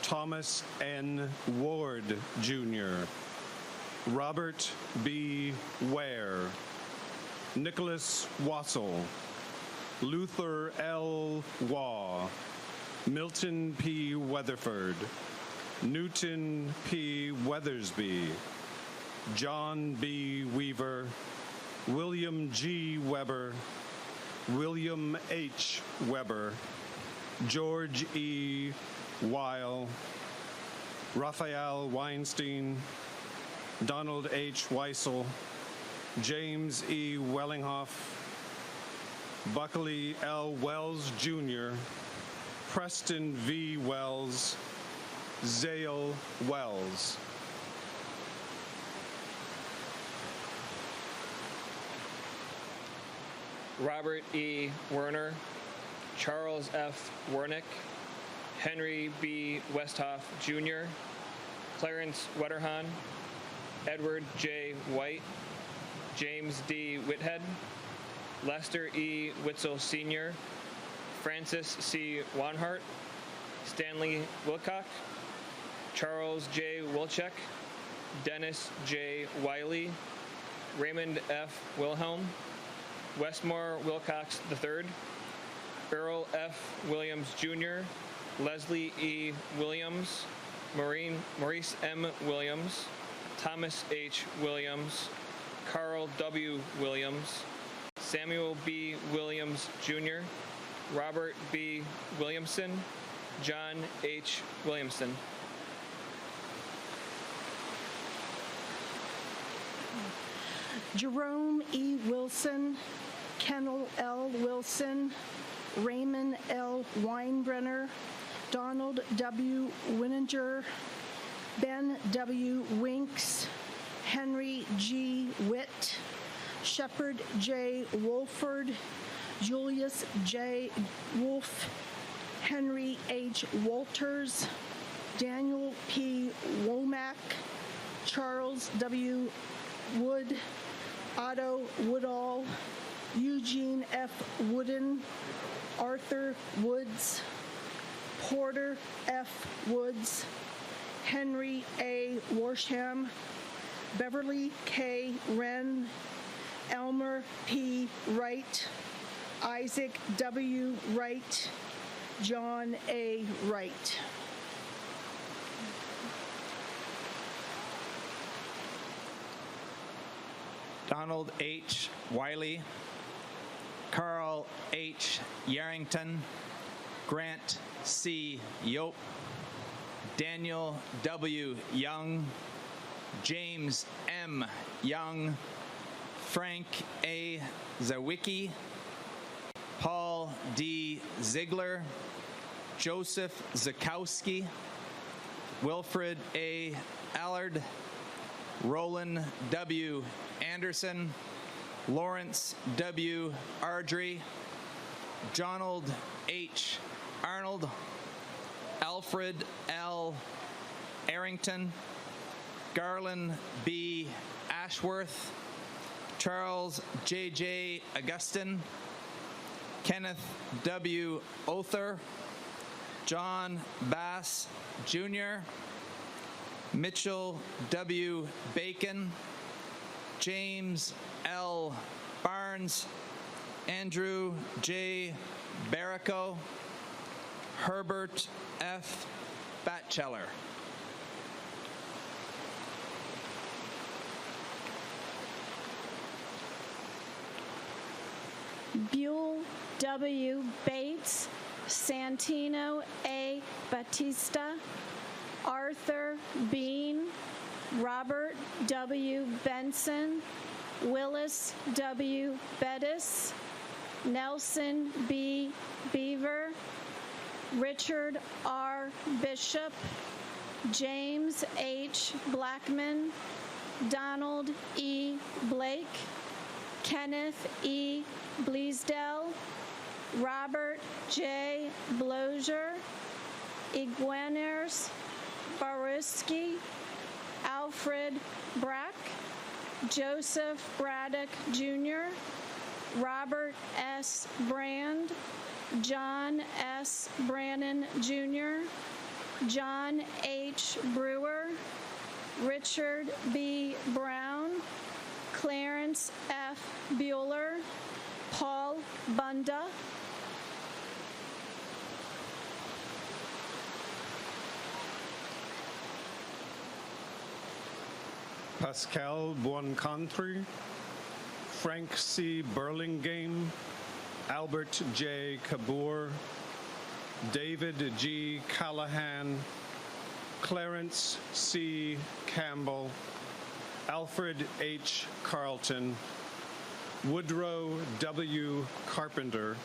Thomas N. Ward Jr., Robert B. Ware, Nicholas Wassel, Luther L. Waugh, Milton P. Weatherford, Newton P. Weathersby, John B. Weaver, William G. Weber, William H. Weber, George E. Weil, Raphael Weinstein, Donald H. Weissel, James E. Wellinghoff, Buckley L. Wells Jr., Preston V. Wells, Zale Wells. Robert E. Werner, Charles F. Wernick, Henry B. Westhoff Jr., Clarence Wetterhahn, Edward J. White, James D. Whithead, Lester E. Witzel Sr., Francis C. Wanhart, Stanley Wilcock, Charles J. Wilczek, Dennis J. Wiley, Raymond F. Wilhelm, Westmore Wilcox III, Earl F. Williams Jr., Leslie E. Williams, Maurice M. Williams, Thomas H. Williams, Carl W. Williams, Samuel B. Williams Jr., Robert B. Williamson, John H. Williamson. Jerome E. Wilson, Kennel L. Wilson, Raymond L. Weinbrenner, Donald W. Wininger, Ben W. Winks, Henry G. Witt, Shepard J. Wolford, Julius J. Wolfe, Henry H. Walters, Daniel P. Womack, Charles W. Wood, Otto Woodall, Eugene F. Wooden, Arthur Woods, Porter F. Woods, Henry A. Warsham, Beverly K. Wren, Elmer P. Wright, Isaac W. Wright, John A. Wright. Donald H. Wiley, Carl H. Yarrington, Grant C. Yope, Daniel W. Young, James M. Young, Frank A. Zawicki, Paul D. Ziegler, Joseph Zakowski, Wilfred A. Allard, Roland W. Anderson, Lawrence W. Ardrey, Donald H. Arnold, Alfred L. Arrington, Garland B. Ashworth, Charles J.J. Augustin, Kenneth W. Other, John Bass Jr., Mitchell W. Bacon, James L. Barnes, Andrew J. Barrico, Herbert F. Batcheller. Buell W. Bates, Santino A. Batista, Arthur Bean, Robert W. Benson, Willis W. Bettis, Nelson B. Beaver, Richard R. Bishop, James H. Blackman, Donald E. Blake, Kenneth E. Bleasdale, Robert J. Blozier, Iguaners Baruski, Alfred Brack, Joseph Braddock Jr., Robert S. Brand, John S. Brannon Jr., John H. Brewer, Richard B. Brown, Clarence F. Bueller, Paul Bunda, Pascal Buoncontri, Frank C. Burlingame, Albert J. Kabur, David G. Callahan, Clarence C. Campbell, Alfred H. Carlton, Woodrow W. Carpenter,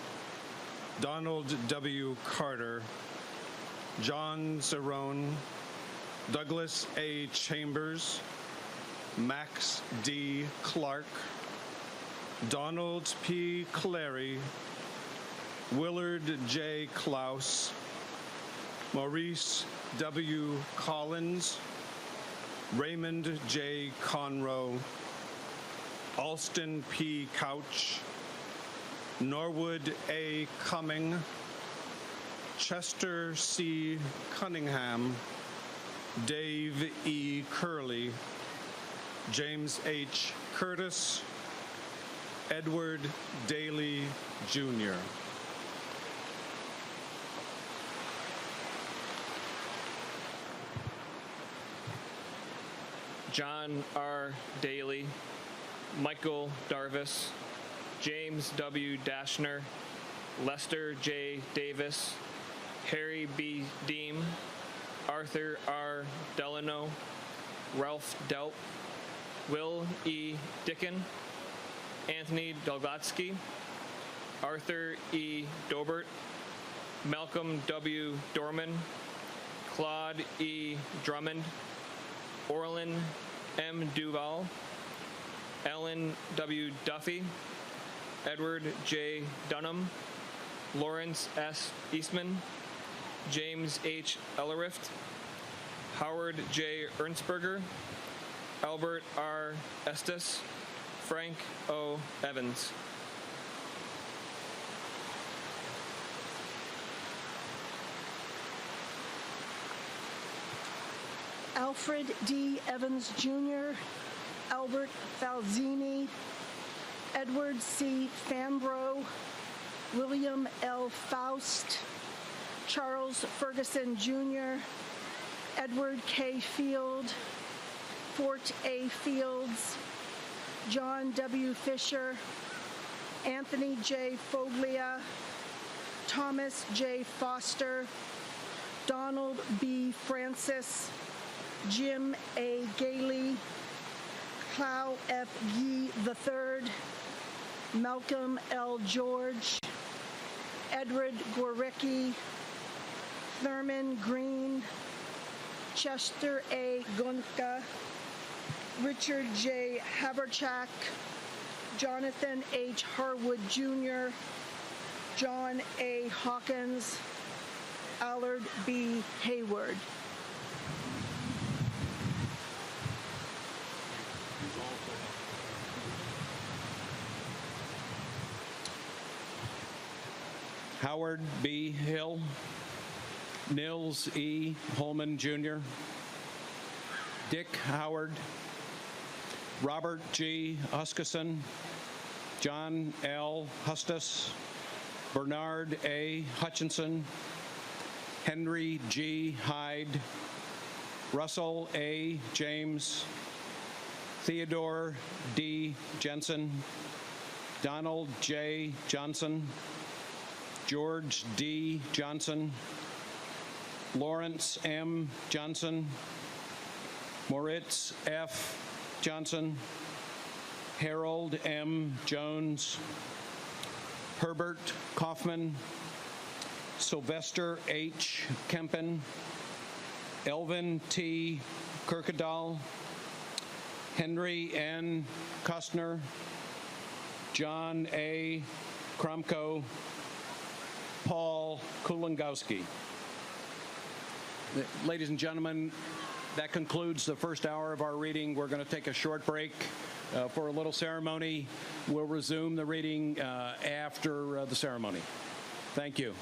Donald W. Carter, John Zerone, Douglas A. Chambers, Max D. Clark, Donald P. Clary, Willard J. Klaus, Maurice W. Collins, Raymond J. Conroe, Alston P. Couch, Norwood A. Cumming, Chester C. Cunningham, Dave E. Curley, James H. Curtis, Edward Daly, Jr. John R. Daly, Michael Darvis, James W. Dashner, Lester J. Davis, Harry B. Deem, Arthur R. Delano, Ralph Delp, Will E. Dicken, Anthony Dolgotsky, Arthur E. Dobert, Malcolm W. Dorman, Claude E. Drummond, Orlin M. Duval, Ellen W. Duffy, Edward J. Dunham, Lawrence S. Eastman, James H. Ellerift, Howard J. Ernstberger, Albert R. Estes, Frank O. Evans. Alfred D. Evans Jr., Albert Falzini, Edward C. Fambro, William L. Faust, Charles Ferguson Jr., Edward K. Field, Fort A. Fields, John W. Fisher, Anthony J. Foglia, Thomas J. Foster, Donald B. Francis, Jim A. Gailey, Clow F. Yee III, Malcolm L. George, Edward Gorecki, Thurman Green, Chester A. Gunka, Richard J. Haverchak, Jonathan H. Harwood Jr., John A. Hawkins, Allard B. Hayward. Howard B. Hill, Nils E. Holman Jr., Dick Howard, Robert G. Huskisson, John L. Hustis, Bernard A. Hutchinson, Henry G. Hyde, Russell A. James, Theodore D. Jensen, Donald J. Johnson, George D. Johnson, Lawrence M. Johnson, Moritz F. Johnson, Harold M. Jones, Herbert Kaufman, Sylvester H. Kempen, Elvin T. Kirkendall, Henry N. Kostner, John A. Kromko, Paul Kulangowski. Ladies and gentlemen, that concludes the first hour of our reading. We're going to take a short break for a little ceremony. We'll resume the reading after the ceremony. Thank you.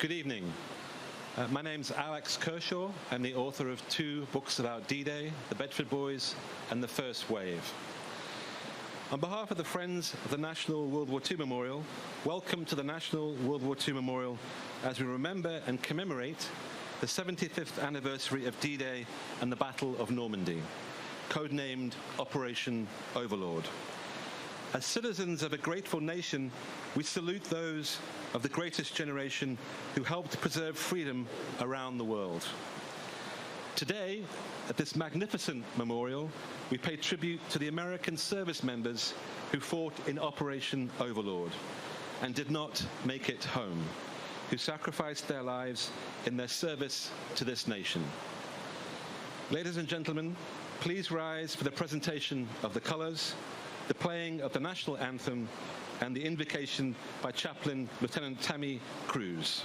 Good evening. My name's Alex Kershaw. I'm the author of 2 books about D-Day, The Bedford Boys and The First Wave. On behalf of the Friends of the National World War II Memorial, welcome to the National World War II Memorial as we remember and commemorate the 75th anniversary of D-Day and the Battle of Normandy, codenamed Operation Overlord. As citizens of a grateful nation, we salute those of the greatest generation who helped preserve freedom around the world. Today, at this magnificent memorial, we pay tribute to the American service members who fought in Operation Overlord and did not make it home, who sacrificed their lives in their service to this nation. Ladies and gentlemen, please rise for the presentation of the colors, the playing of the national anthem, and the invocation by Chaplain Lieutenant Tammy Cruz.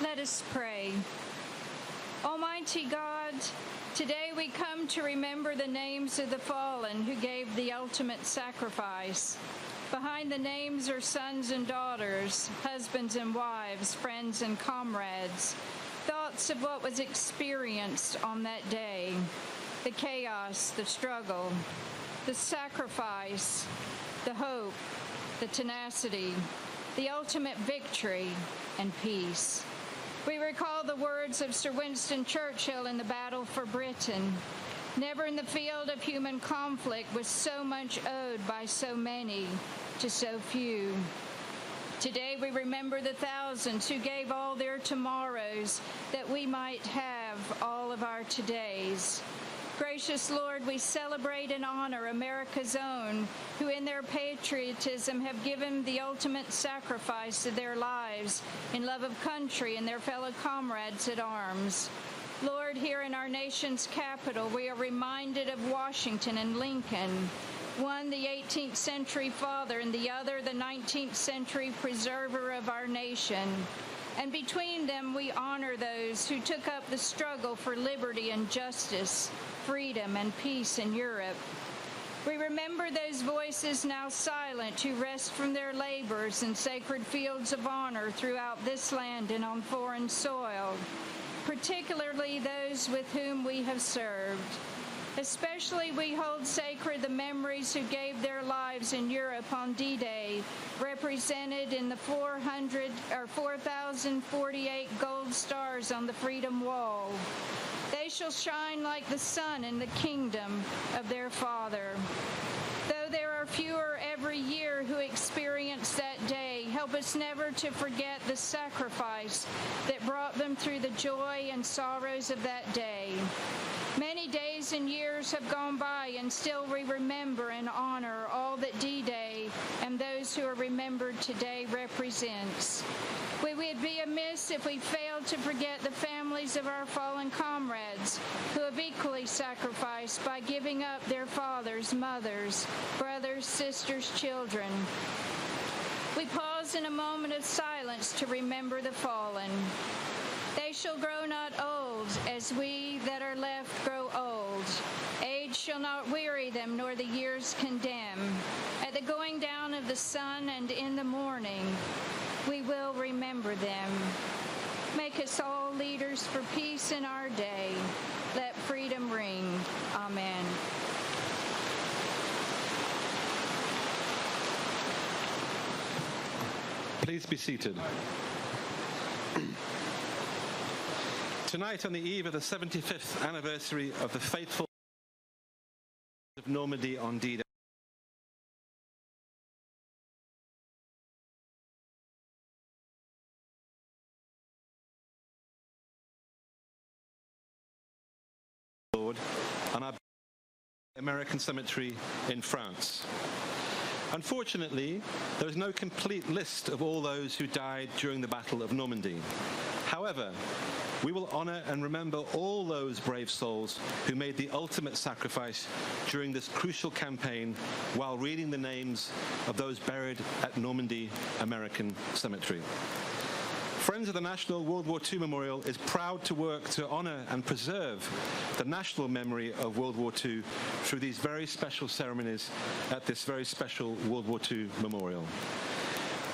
Let us pray. Almighty God, today we come to remember the names of the fallen who gave the ultimate sacrifice. Behind the names are sons and daughters, husbands and wives, friends and comrades, thoughts of what was experienced on that day, the chaos, the struggle, the sacrifice, the hope, the tenacity, the ultimate victory and peace. We recall the words of Sir Winston Churchill in the battle for Britain. Never in the field of human conflict was so much owed by so many to so few. Today we remember the thousands who gave all their tomorrows that we might have all of our todays. Gracious Lord, we celebrate and honor America's own, who in their patriotism have given the ultimate sacrifice of their lives in love of country and their fellow comrades at arms. Lord, here in our nation's capital, we are reminded of Washington and Lincoln, one the 18th century father and the other the 19th century preserver of our nation. And between them, we honor those who took up the struggle for liberty and justice, freedom and peace in Europe. We remember those voices now silent who rest from their labors in sacred fields of honor throughout this land and on foreign soil, particularly those with whom we have served. Especially we hold sacred the memories who gave their lives in Europe on D-Day, represented in the 4,048 gold stars on the Freedom Wall. They shall shine like the sun in the kingdom of their Father. Though there are fewer every year who experience that day, help us never to forget the sacrifice that brought them through the joy and sorrows of that day. Many days and years have gone by, and still we remember and honor all that D-Day and those who are remembered today represents. We would be amiss if we failed to forget the families of our fallen comrades who have equally sacrificed by giving up their fathers, mothers, brothers, sisters, children. We pause in a moment of silence to remember the fallen. They shall grow not old, as we that are left grow old. Age shall not weary them, nor the years condemn. At the going down of the sun and in the morning, we will remember them. Make us all leaders for peace in our day. Let freedom ring. Amen. Please be seated. Tonight, on the eve of the 75th anniversary of the fateful of Normandy on D-Day, American Cemetery in France. Unfortunately, there is no complete list of all those who died during the Battle of Normandy. However, we will honor and remember all those brave souls who made the ultimate sacrifice during this crucial campaign while reading the names of those buried at Normandy American Cemetery. Friends of the National World War II Memorial is proud to work to honor and preserve the national memory of World War II through these very special ceremonies at this very special World War II Memorial.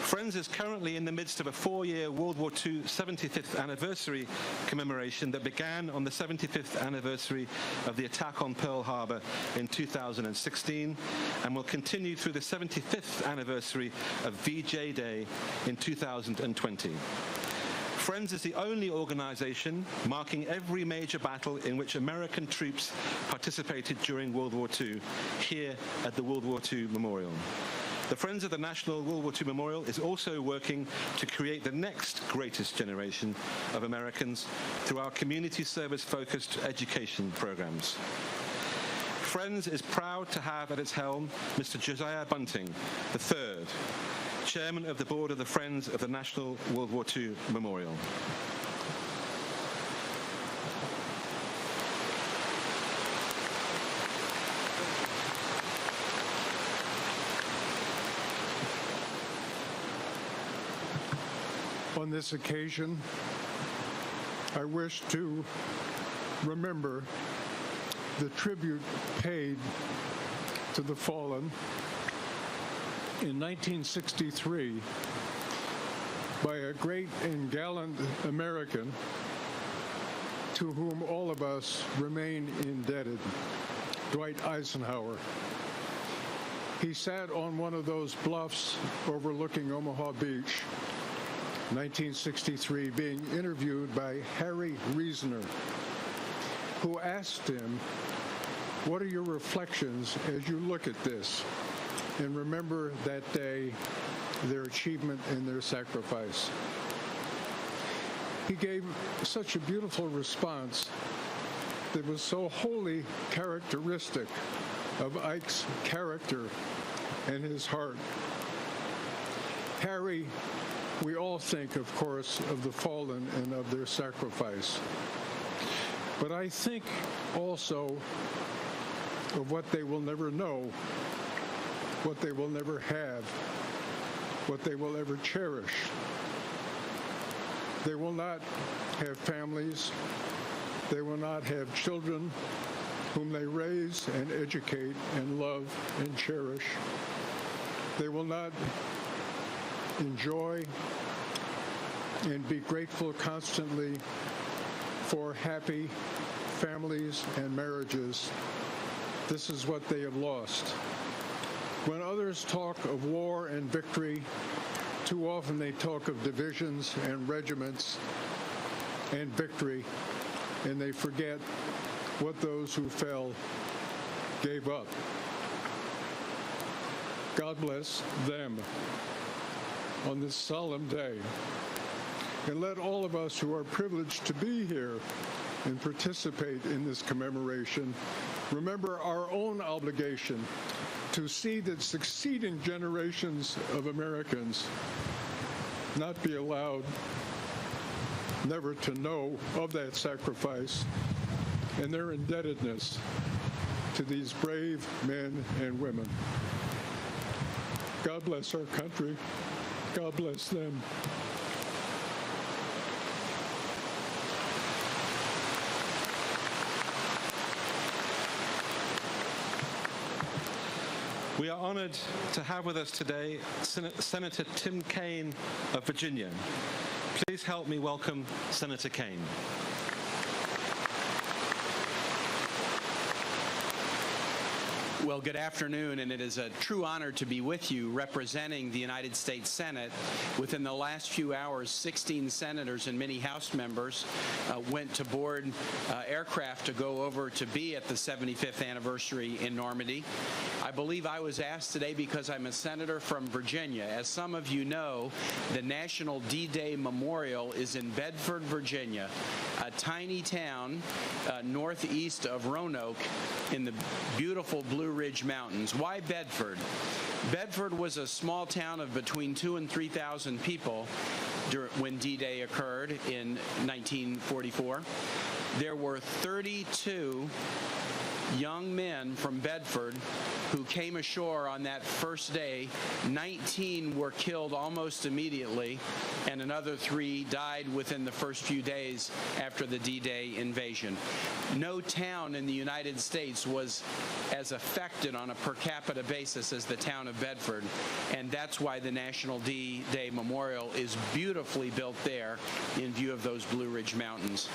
Friends is currently in the midst of a 4-year World War II 75th anniversary commemoration that began on the 75th anniversary of the attack on Pearl Harbor in 2016 and will continue through the 75th anniversary of VJ Day in 2020. Friends is the only organization marking every major battle in which American troops participated during World War II here at the World War II Memorial. The Friends of the National World War II Memorial is also working to create the next greatest generation of Americans through our community service-focused education programs. Friends is proud to have at its helm Mr. Josiah Bunting III, Chairman of the Board of the Friends of the National World War II Memorial. On this occasion, I wish to remember the tribute paid to the fallen in 1963 by a great and gallant American to whom all of us remain indebted, Dwight Eisenhower. He sat on one of those bluffs overlooking Omaha Beach, 1963, being interviewed by Harry Reasoner, who asked him, "What are your reflections as you look at this and remember that day, their achievement and their sacrifice?" He gave such a beautiful response that was so wholly characteristic of Ike's character and his heart. Harry, we all think, of course, of the fallen and of their sacrifice. But I think also of what they will never know, what they will never have, what they will ever cherish. They will not have families. They will not have children whom they raise and educate and love and cherish. They will not enjoy and be grateful constantly for happy families and marriages. This is what they have lost. When others talk of war and victory, too often they talk of divisions and regiments and victory, and they forget what those who fell gave up. God bless them on this solemn day. And let all of us who are privileged to be here and participate in this commemoration remember our own obligation to see that succeeding generations of Americans not be allowed never to know of that sacrifice and their indebtedness to these brave men and women. God bless our country. God bless them. We are honored to have with us today Senator Tim Kaine of Virginia. Please help me welcome Senator Kaine. Well, good afternoon, and it is a true honor to be with you representing the United States Senate. Within the last few hours, 16 senators and many House members went to board aircraft to go over to be at the 75th anniversary in Normandy. I believe I was asked today because I'm a senator from Virginia. As some of you know, the National D-Day Memorial is in Bedford, Virginia, a tiny town northeast of Roanoke in the beautiful Blue Ridge Mountains. Why Bedford? Bedford was a small town of between 2,000 and 3,000 people when D-Day occurred in 1944. There were 32 young men from Bedford who came ashore on that first day. 19 were killed almost immediately, and another 3 died within the first few days after the D-Day invasion. No town in the United States was as affected on a per capita basis as the town of Bedford, and that's why the National D-Day Memorial is beautifully built there in view of those Blue Ridge Mountains.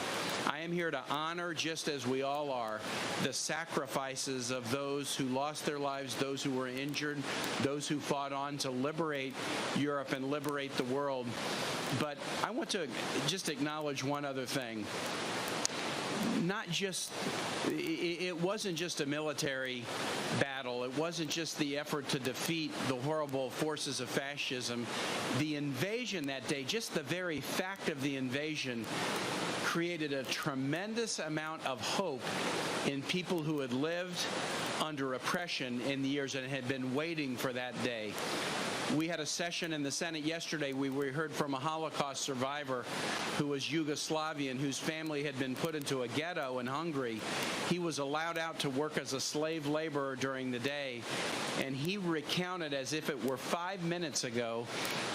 I am here to honor, just as we all are, the sacrifices of those who lost their lives, those who were injured, those who fought on to liberate Europe and liberate the world. But I want to just acknowledge one other thing. It wasn't just a military battle. It wasn't just the effort to defeat the horrible forces of fascism. The invasion that day, just the very fact of the invasion, created a tremendous amount of hope in people who had lived under oppression in the years and had been waiting for that day. We had a session in the Senate yesterday where we heard from a Holocaust survivor who was Yugoslavian, whose family had been put into a ghetto in Hungary. He was allowed out to work as a slave laborer during the day, and he recounted as if it were 5 minutes ago,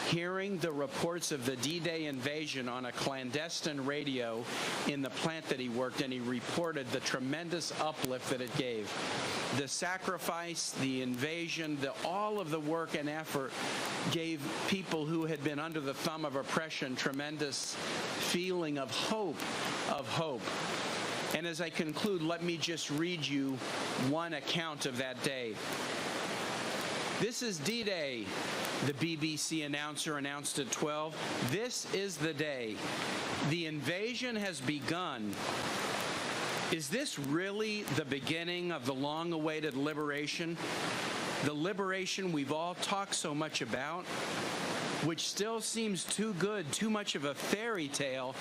hearing the reports of the D-Day invasion on a clandestine radio in the plant that he worked, and he reported the tremendous uplift that it gave. The sacrifice, the invasion, all of the work and effort gave people who had been under the thumb of oppression tremendous feeling of hope, And as I conclude, let me just read you one account of that day. This is D-Day, the BBC announcer announced at 12. This is the day. The invasion has begun. Is this really the beginning of the long-awaited liberation? The liberation we've all talked so much about, which still seems too good, too much of a fairy tale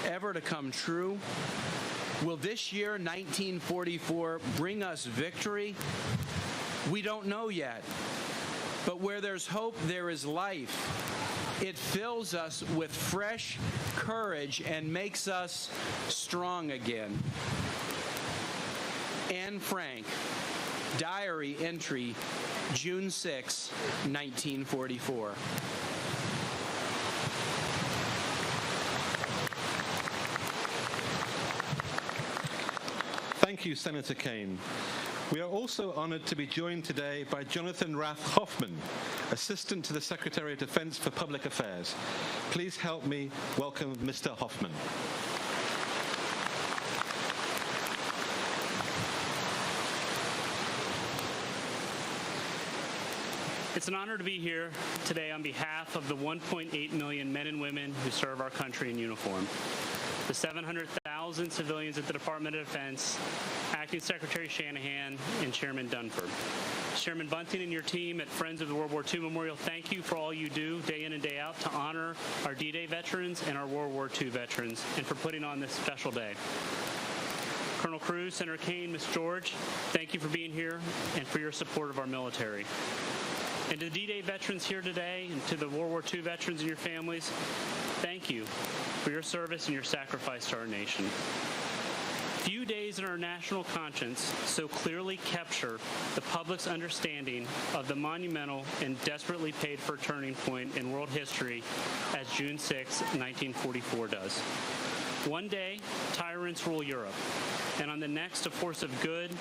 ever to come true? Will this year, 1944, bring us victory? We don't know yet. But where there's hope, there is life. It fills us with fresh courage and makes us strong again. Anne Frank, diary entry, June 6, 1944. Thank you, Senator Kaine. We are also honored to be joined today by Jonathan Raff Hoffman, Assistant to the Secretary of Defense for Public Affairs. Please help me welcome Mr. Hoffman. It's an honor to be here today on behalf of the 1.8 million men and women who serve our country in uniform, the 700,000 civilians at the Department of Defense, Acting Secretary Shanahan, and Chairman Dunford. Chairman Bunting and your team at Friends of the World War II Memorial, thank you for all you do day in and day out to honor our D-Day veterans and our World War II veterans, and for putting on this special day. Colonel Cruz, Senator Kaine, Ms. George, thank you for being here and for your support of our military. And to the D-Day veterans here today, and to the World War II veterans and your families, thank you for your service and your sacrifice to our nation. Few days in our national conscience so clearly capture the public's understanding of the monumental and desperately paid-for turning point in world history as June 6, 1944 does. One day, tyrants rule Europe, and on the next, a force of good,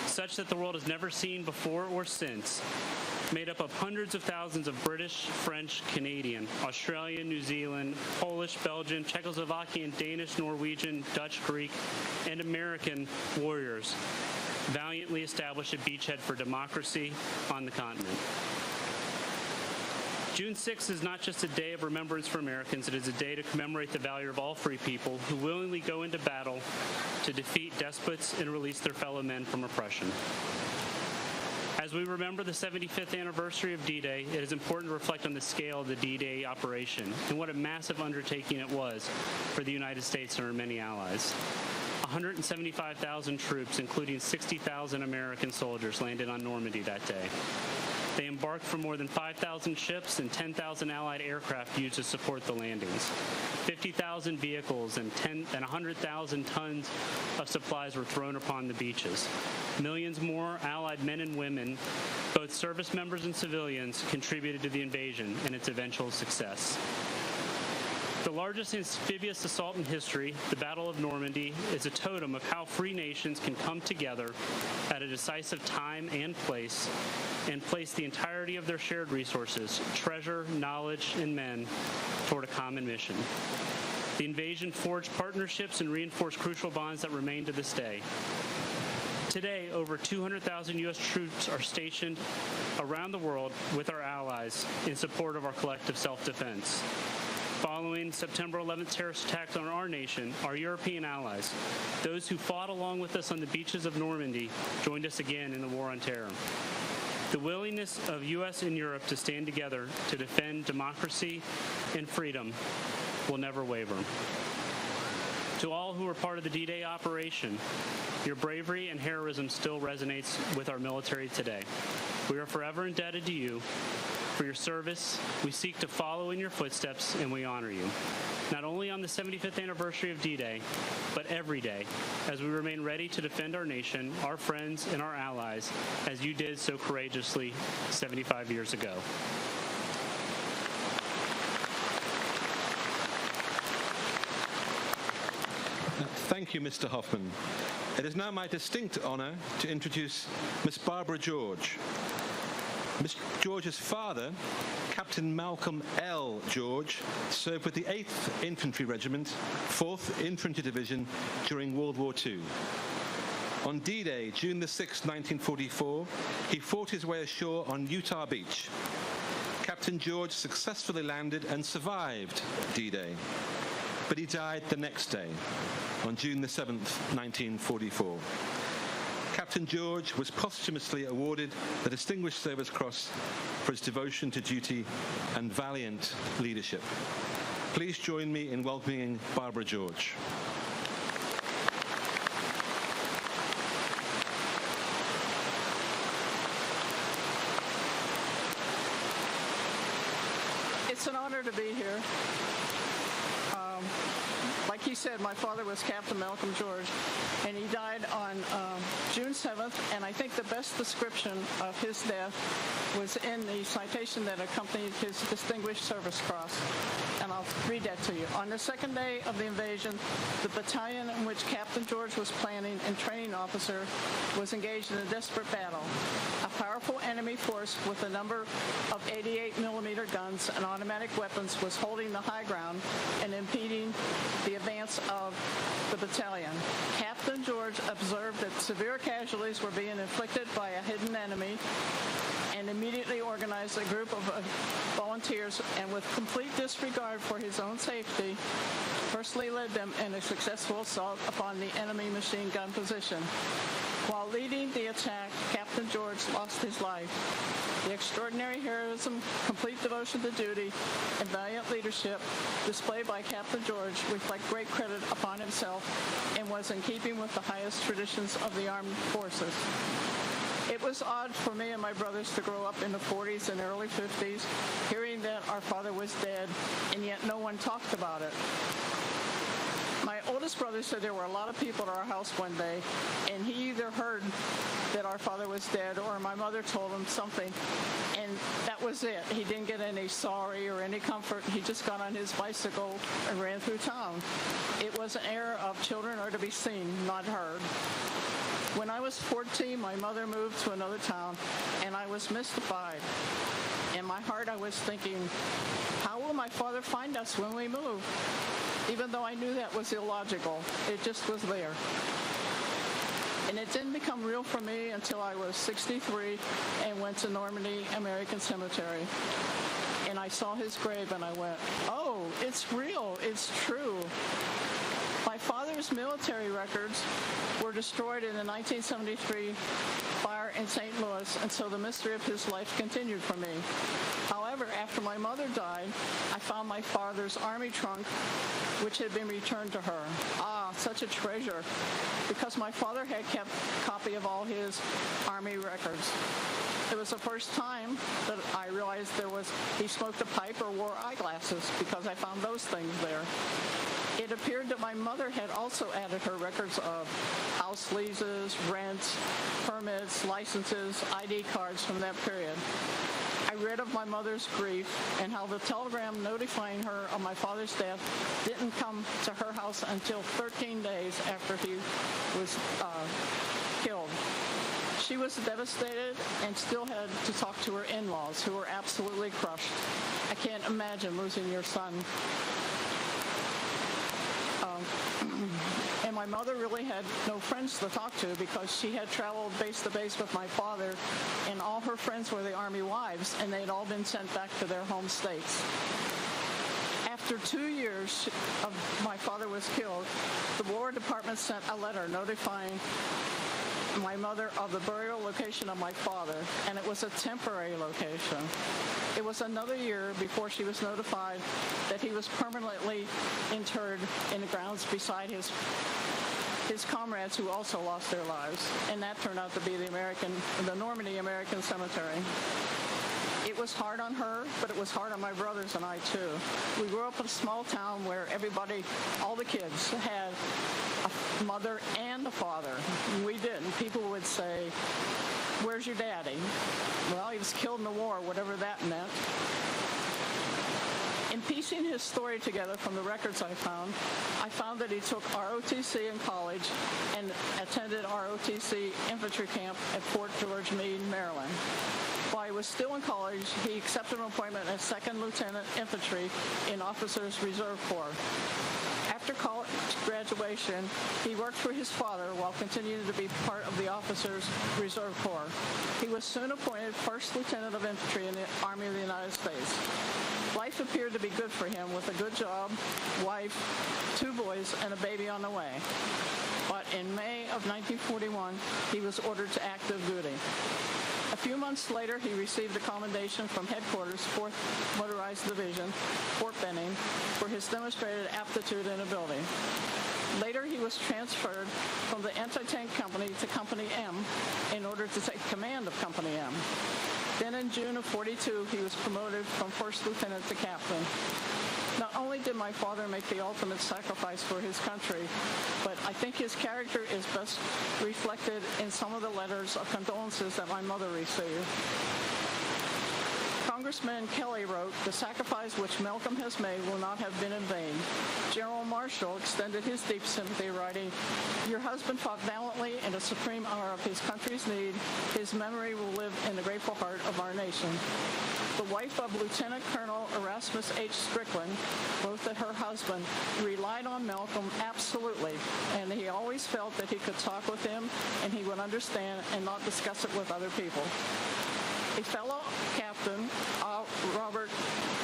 such that the world has never seen before or since, made up of hundreds of thousands of British, French, Canadian, Australian, New Zealand, Polish, Belgian, Czechoslovakian, Danish, Norwegian, Dutch, Greek, and American warriors valiantly established a beachhead for democracy on the continent. June 6th is not just a day of remembrance for Americans, it is a day to commemorate the value of all free people who willingly go into battle to defeat despots and release their fellow men from oppression. As we remember the 75th anniversary of D-Day, it is important to reflect on the scale of the D-Day operation and what a massive undertaking it was for the United States and our many allies. 175,000 troops, including 60,000 American soldiers, landed on Normandy that day. They embarked from more than 5,000 ships and 10,000 Allied aircraft used to support the landings. 50,000 vehicles and 100,000 tons of supplies were thrown upon the beaches. Millions more Allied men and women, both service members and civilians, contributed to the invasion and its eventual success. The largest amphibious assault in history, the Battle of Normandy, is a totem of how free nations can come together at a decisive time and place the entirety of their shared resources, treasure, knowledge, and men toward a common mission. The invasion forged partnerships and reinforced crucial bonds that remain to this day. Today, over 200,000 U.S. troops are stationed around the world with our allies in support of our collective self-defense. Following September 11th terrorist attacks on our nation, our European allies, those who fought along with us on the beaches of Normandy, joined us again in the war on terror. The willingness of U.S. and Europe to stand together to defend democracy and freedom will never waver. To all who were part of the D-Day operation, your bravery and heroism still resonates with our military today. We are forever indebted to you. For your service, we seek to follow in your footsteps, and we honor you, not only on the 75th anniversary of D-Day, but every day, as we remain ready to defend our nation, our friends, and our allies, as you did so courageously 75 years ago. Thank you, Mr. Hoffman. It is now my distinct honor to introduce Miss Barbara George. Miss George's father, Captain Malcolm L. George, served with the 8th Infantry Regiment, 4th Infantry Division during World War II. On D-Day, June the 6th, 1944, he fought his way ashore on Utah Beach. Captain George successfully landed and survived D-Day, but he died the next day, on June the 7th, 1944. Captain George was posthumously awarded the Distinguished Service Cross for his devotion to duty and valiant leadership. Please join me in welcoming Barbara George. It's an honor to be here. Like he said, my father was Captain Malcolm George, and he died on June 7th, and I think the best description of his death was in the citation that accompanied his Distinguished Service Cross, and I'll read that to you. On the second day of the invasion, the battalion in which Captain George was planning and training officer was engaged in a desperate battle. A powerful enemy force with a number of 88mm guns and automatic weapons was holding the high ground and impeding the advance of the battalion. Captain George observed that severe casualties were being inflicted by a hidden enemy and immediately organized a group of volunteers and, with complete disregard for his own safety, personally led them in a successful assault upon the enemy machine gun position. While leading the attack, Captain George lost his life. The extraordinary heroism, complete devotion to duty, and valiant leadership displayed by Captain George reflect great credit upon himself and was in keeping with the highest traditions of the armed forces. It was odd for me and my brothers to grow up in the 40s and early 50s, hearing that our father was dead, and yet no one talked about it. My oldest brother said there were a lot of people at our house one day, and he either heard that our father was dead or my mother told him something, and that was it. He didn't get any sorry or any comfort. He just got on his bicycle and ran through town. It was an era of children are to be seen, not heard. When I was 14, my mother moved to another town, and I was mystified. In my heart, I was thinking, how will my father find us when we move? Even though I knew that was illogical, it just was there. And it didn't become real for me until I was 63 and went to Normandy American Cemetery. And I saw his grave and I went, oh, it's real, it's true. My father's military records were destroyed in the 1973 fire in St. Louis, and so the mystery of his life continued for me. However, after my mother died, I found my father's army trunk, which had been returned to her. Ah, such a treasure, because my father had kept a copy of all his army records. It was the first time that I realized he smoked a pipe or wore eyeglasses, because I found those things there. It appeared that my mother had also added her records of house leases, rents, permits, licenses, ID cards from that period. I read of my mother's grief and how the telegram notifying her of my father's death didn't come to her house until 13 days after he was killed. She was devastated and still had to talk to her in-laws, who were absolutely crushed. I can't imagine losing your son. And my mother really had no friends to talk to, because she had traveled base to base with my father, and all her friends were the Army wives, and they'd all been sent back to their home states. After 2 years of my father was killed, the War Department sent a letter notifying my mother of the burial location of my father, and it was a temporary location. It was another year before she was notified that he was permanently interred in the grounds beside his comrades who also lost their lives, and that turned out to be the Normandy American Cemetery. It was hard on her, but it was hard on my brothers and I too. We grew up in a small town where everybody, all the kids, had a mother and a father. We didn't. People would say, "Where's your daddy?" Well, he was killed in the war, whatever that meant. In piecing his story together from the records I found that he took ROTC in college and attended ROTC infantry camp at Fort George Meade, Maryland. While he was still in college, he accepted an appointment as second lieutenant infantry in Officers Reserve Corps. After college graduation, he worked for his father while continuing to be part of the Officers Reserve Corps. He was soon appointed first lieutenant of infantry in the Army of the United States. Life appeared to be good for him, with a good job, wife, 2 boys, and a baby on the way. But in May of 1941, he was ordered to active duty. A few months later, he received a commendation from headquarters, 4th Motorized Division, Fort Benning, for his demonstrated aptitude and ability. Later, he was transferred from the anti-tank company to Company M in order to take command of Company M. Then in June of 42, he was promoted from first lieutenant to captain. Not only did my father make the ultimate sacrifice for his country, but I think his character is best reflected in some of the letters of condolences that my mother received. Congressman Kelly wrote, "The sacrifice which Malcolm has made will not have been in vain." General Marshall extended his deep sympathy, writing, "Your husband fought valiantly in the supreme hour of his country's need. His memory will live in the grateful heart of our nation." The wife of Lieutenant Colonel Erasmus H. Strickland wrote that her husband relied on Malcolm absolutely, and he always felt that he could talk with him and he would understand and not discuss it with other people. A fellow captain, Robert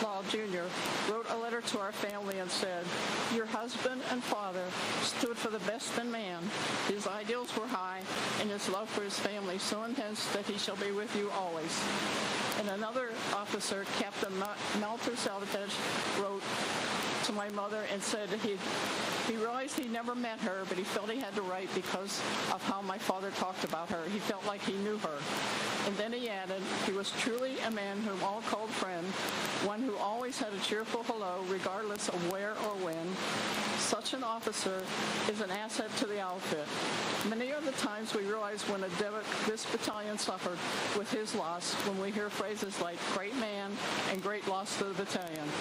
Law Jr., wrote a letter to our family and said, "Your husband and father stood for the best in man. His ideals were high, and his love for his family so intense that he shall be with you always." And another officer, Captain Malter Salvatore, wrote to my mother and said that he realized he never met her, but he felt he had to write because of how my father talked about her. He felt like he knew her. And then he added, "He was truly a man whom all called friend, one who always had a cheerful hello regardless of where or when. Such an officer is an asset to the outfit. Many are the times we realize when this battalion suffered with his loss when we hear phrases like 'great man' and 'great loss to the battalion.'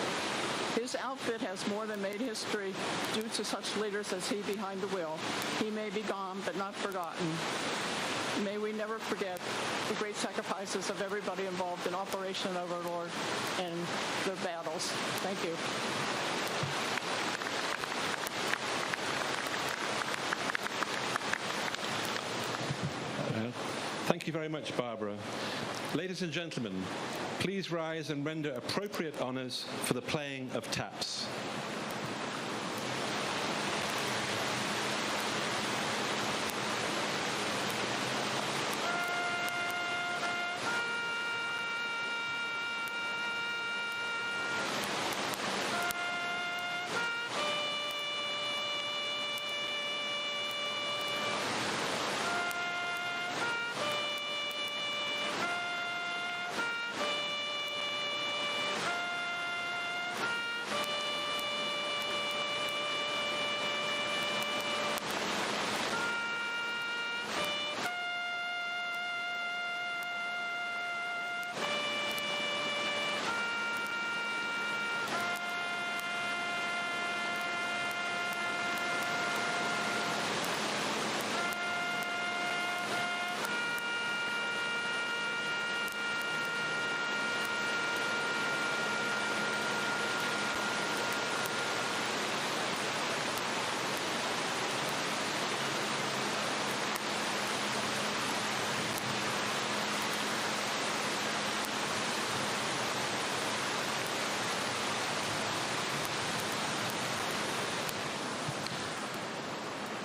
His outfit has more than made history due to such leaders as he behind the wheel. He may be gone, but not forgotten. May we never forget the great sacrifices of everybody involved in Operation Overlord and the battles." Thank you. Thank you very much, Barbara. Ladies and gentlemen, please rise and render appropriate honors for the playing of taps.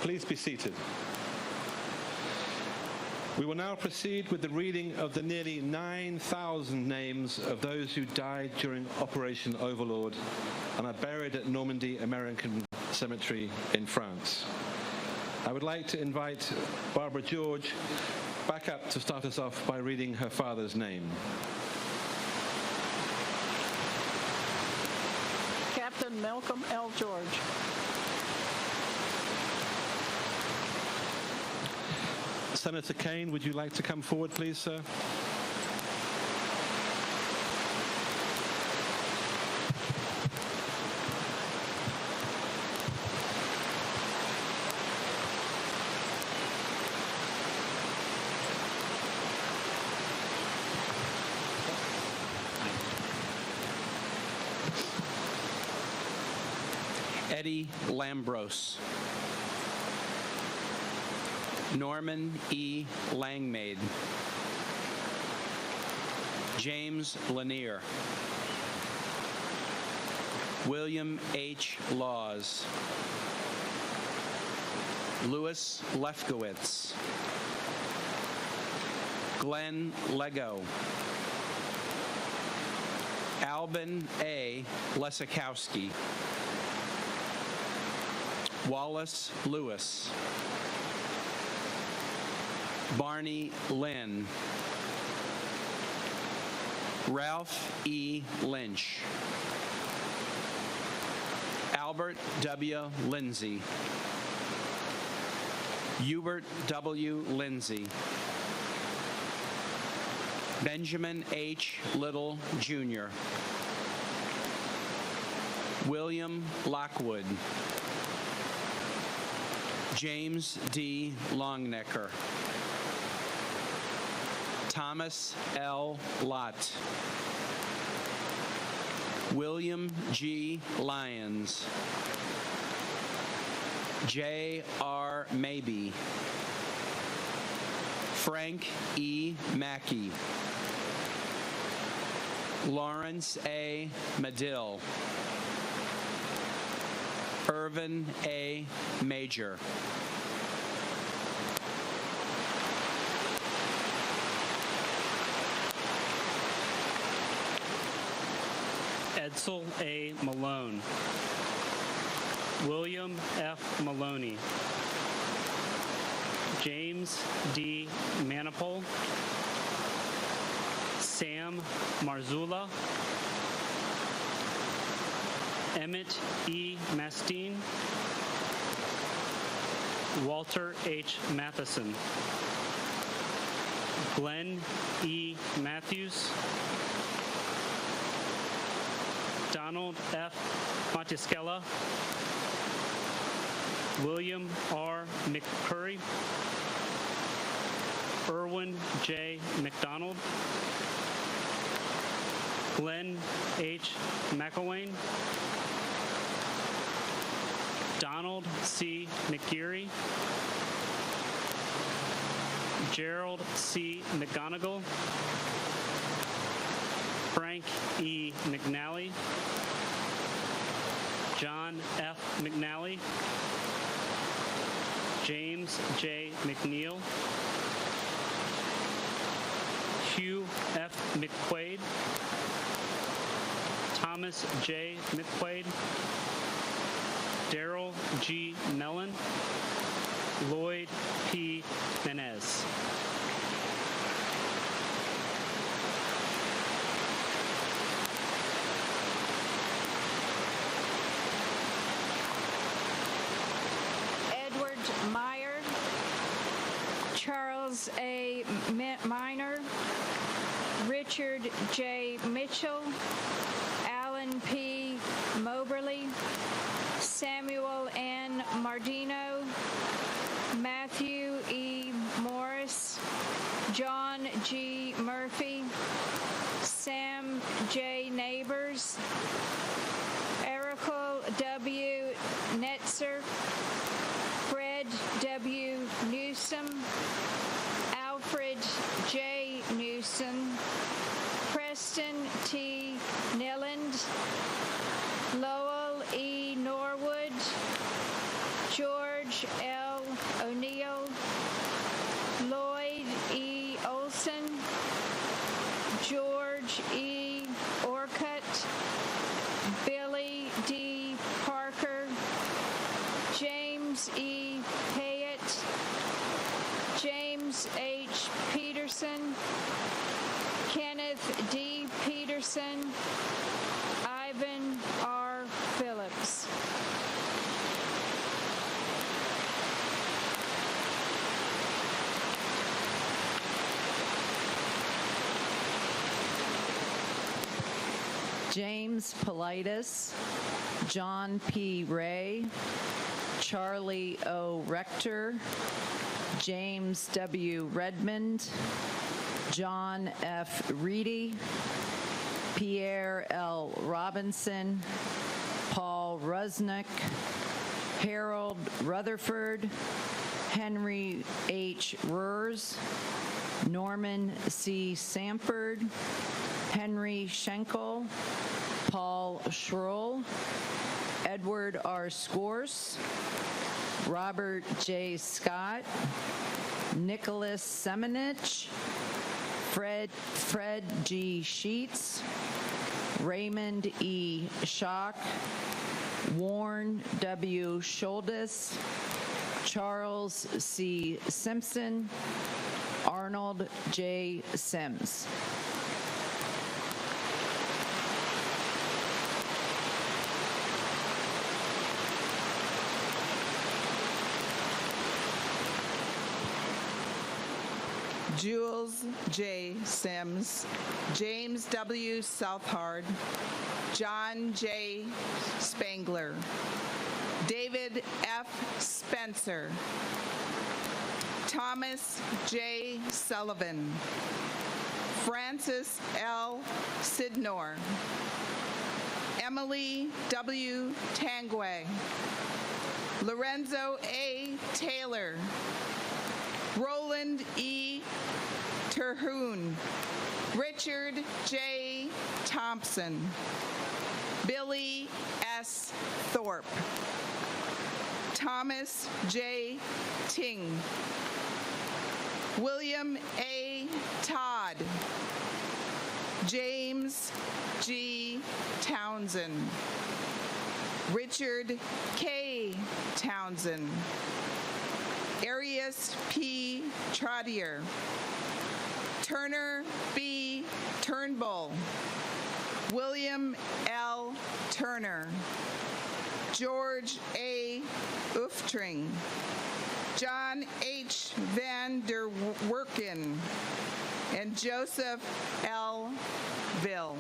Please be seated. We will now proceed with the reading of the nearly 9,000 names of those who died during Operation Overlord and are buried at Normandy American Cemetery in France. I would like to invite Barbara George back up to start us off by reading her father's name. Captain Malcolm L. George. Senator Kane, would you like to come forward, please, sir? Eddie Lambros. Norman E. Langmaid. James Lanier. William H. Laws. Louis Lefkowitz. Glenn Lego. Albin A. Lesikowski. Wallace Lewis. Barney Lynn. Ralph E. Lynch. Albert W. Lindsay. Hubert W. Lindsay. Benjamin H. Little, Jr. William Lockwood. James D. Longnecker. Thomas L. Lott. William G. Lyons. J. R. Mabey. Frank E. Mackey. Lawrence A. Medill. Irvin A. Major. Edsel A. Malone. William F. Maloney. James D. Manipul. Sam Marzullo. Emmett E. Mastine. Walter H. Matheson. Glenn E. Matthews. Donald F. Montiskella. William R. McCurry. Irwin J. McDonald. Glenn H. McElwain. Donald C. McGeary. Gerald C. McGonigal, Frank E. McNally, John F. McNally, James J. McNeil, Hugh F. McQuaid, Thomas J. McQuaid, Daryl G. Mellon, Lloyd P. Menez. Edward Meyer, Charles A. Miner, Richard J. Mitchell, Alan P. Moberly, Samuel N. Mardino, Matthew E. Morris, John G. Murphy, Sam J. Neighbors, Erical W. Netzer, Fred W. Newsom, Alfred J. Newsom, Preston T. Nilland, Lowell E. Norwood, George L. O'Neill, Lloyd E. Olson, George E. Orcutt, Billy D. Parker, James E. Payette, James H. Peterson, Kenneth D. Peterson, Ivan R. Phillips. James Politis, John P. Ray, Charlie O. Rector, James W. Redmond, John F. Reedy, Pierre L. Robinson, Paul Rusnick, Harold Rutherford, Henry H. Rurs, Norman C. Samford, Henry Schenkel, Paul Schroll, Edward R. Scorse, Robert J. Scott, Nicholas Semenich, Fred G. Sheets, Raymond E. Schock, Warren W. Schuldis, Charles C. Simpson, Arnold J. Sims. Jules J. Sims, James W. Southard, John J. Spangler, David F. Spencer, Thomas J. Sullivan, Francis L. Sidnor, Emily W. Tangway, Lorenzo A. Taylor, Roland E. Terhune, Richard J. Thompson, Billy S. Thorpe, Thomas J. Ting, William A. Todd, James G. Townsend, Richard K. Townsend, Arius P. Trottier, Turner B. Turnbull, William L. Turner, George A. Uftring, John H. Van der Werken, and Joseph L. Ville.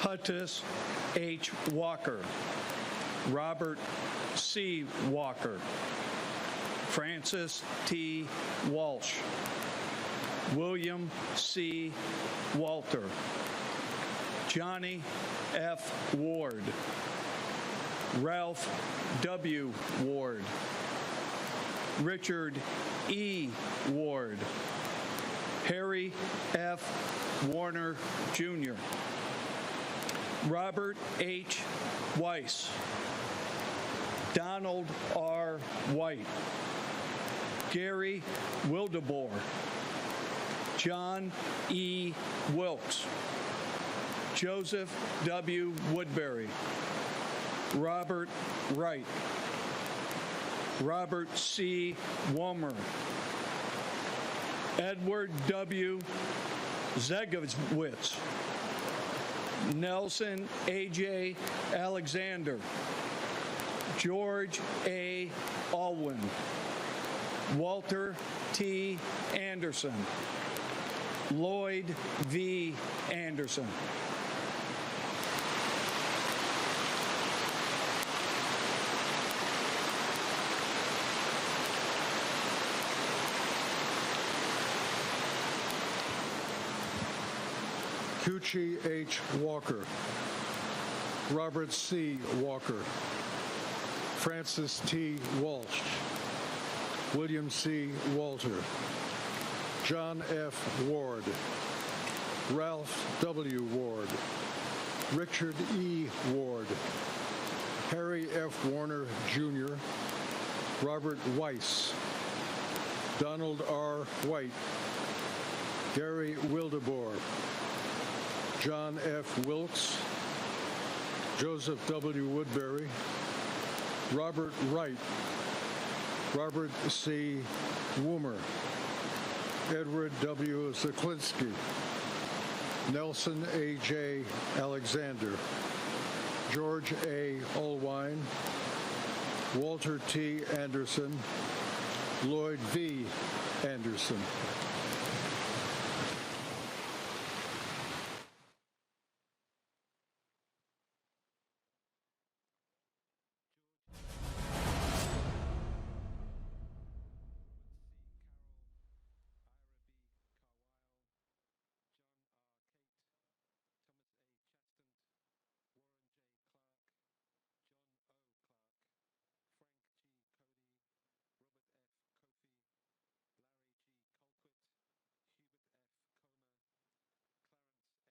Huttis H. Walker, Robert C. Walker, Francis T. Walsh, William C. Walter, Johnny F. Ward, Ralph W. Ward, Richard E. Ward, Harry F. Warner, Jr., Robert H. Weiss, Donald R. White, Gary Wildeboer, John E. Wilkes, Joseph W. Woodbury, Robert Wright, Robert C. Womer, Edward W. Zegowitz, Nelson A.J. Alexander, George A. Alwyn, Walter T. Anderson, Lloyd V. Anderson. Cucci H. Walker, Robert C. Walker, Francis T. Walsh, William C. Walter, John F. Ward, Ralph W. Ward, Richard E. Ward, Harry F. Warner, Jr., Robert Weiss, Donald R. White, Gary Wildeboer, John F. Wilkes, Joseph W. Woodbury, Robert Wright, Robert C. Woomer, Edward W. Zaklinski, Nelson A.J. Alexander, George A. Allwine, Walter T. Anderson, Lloyd V. Anderson.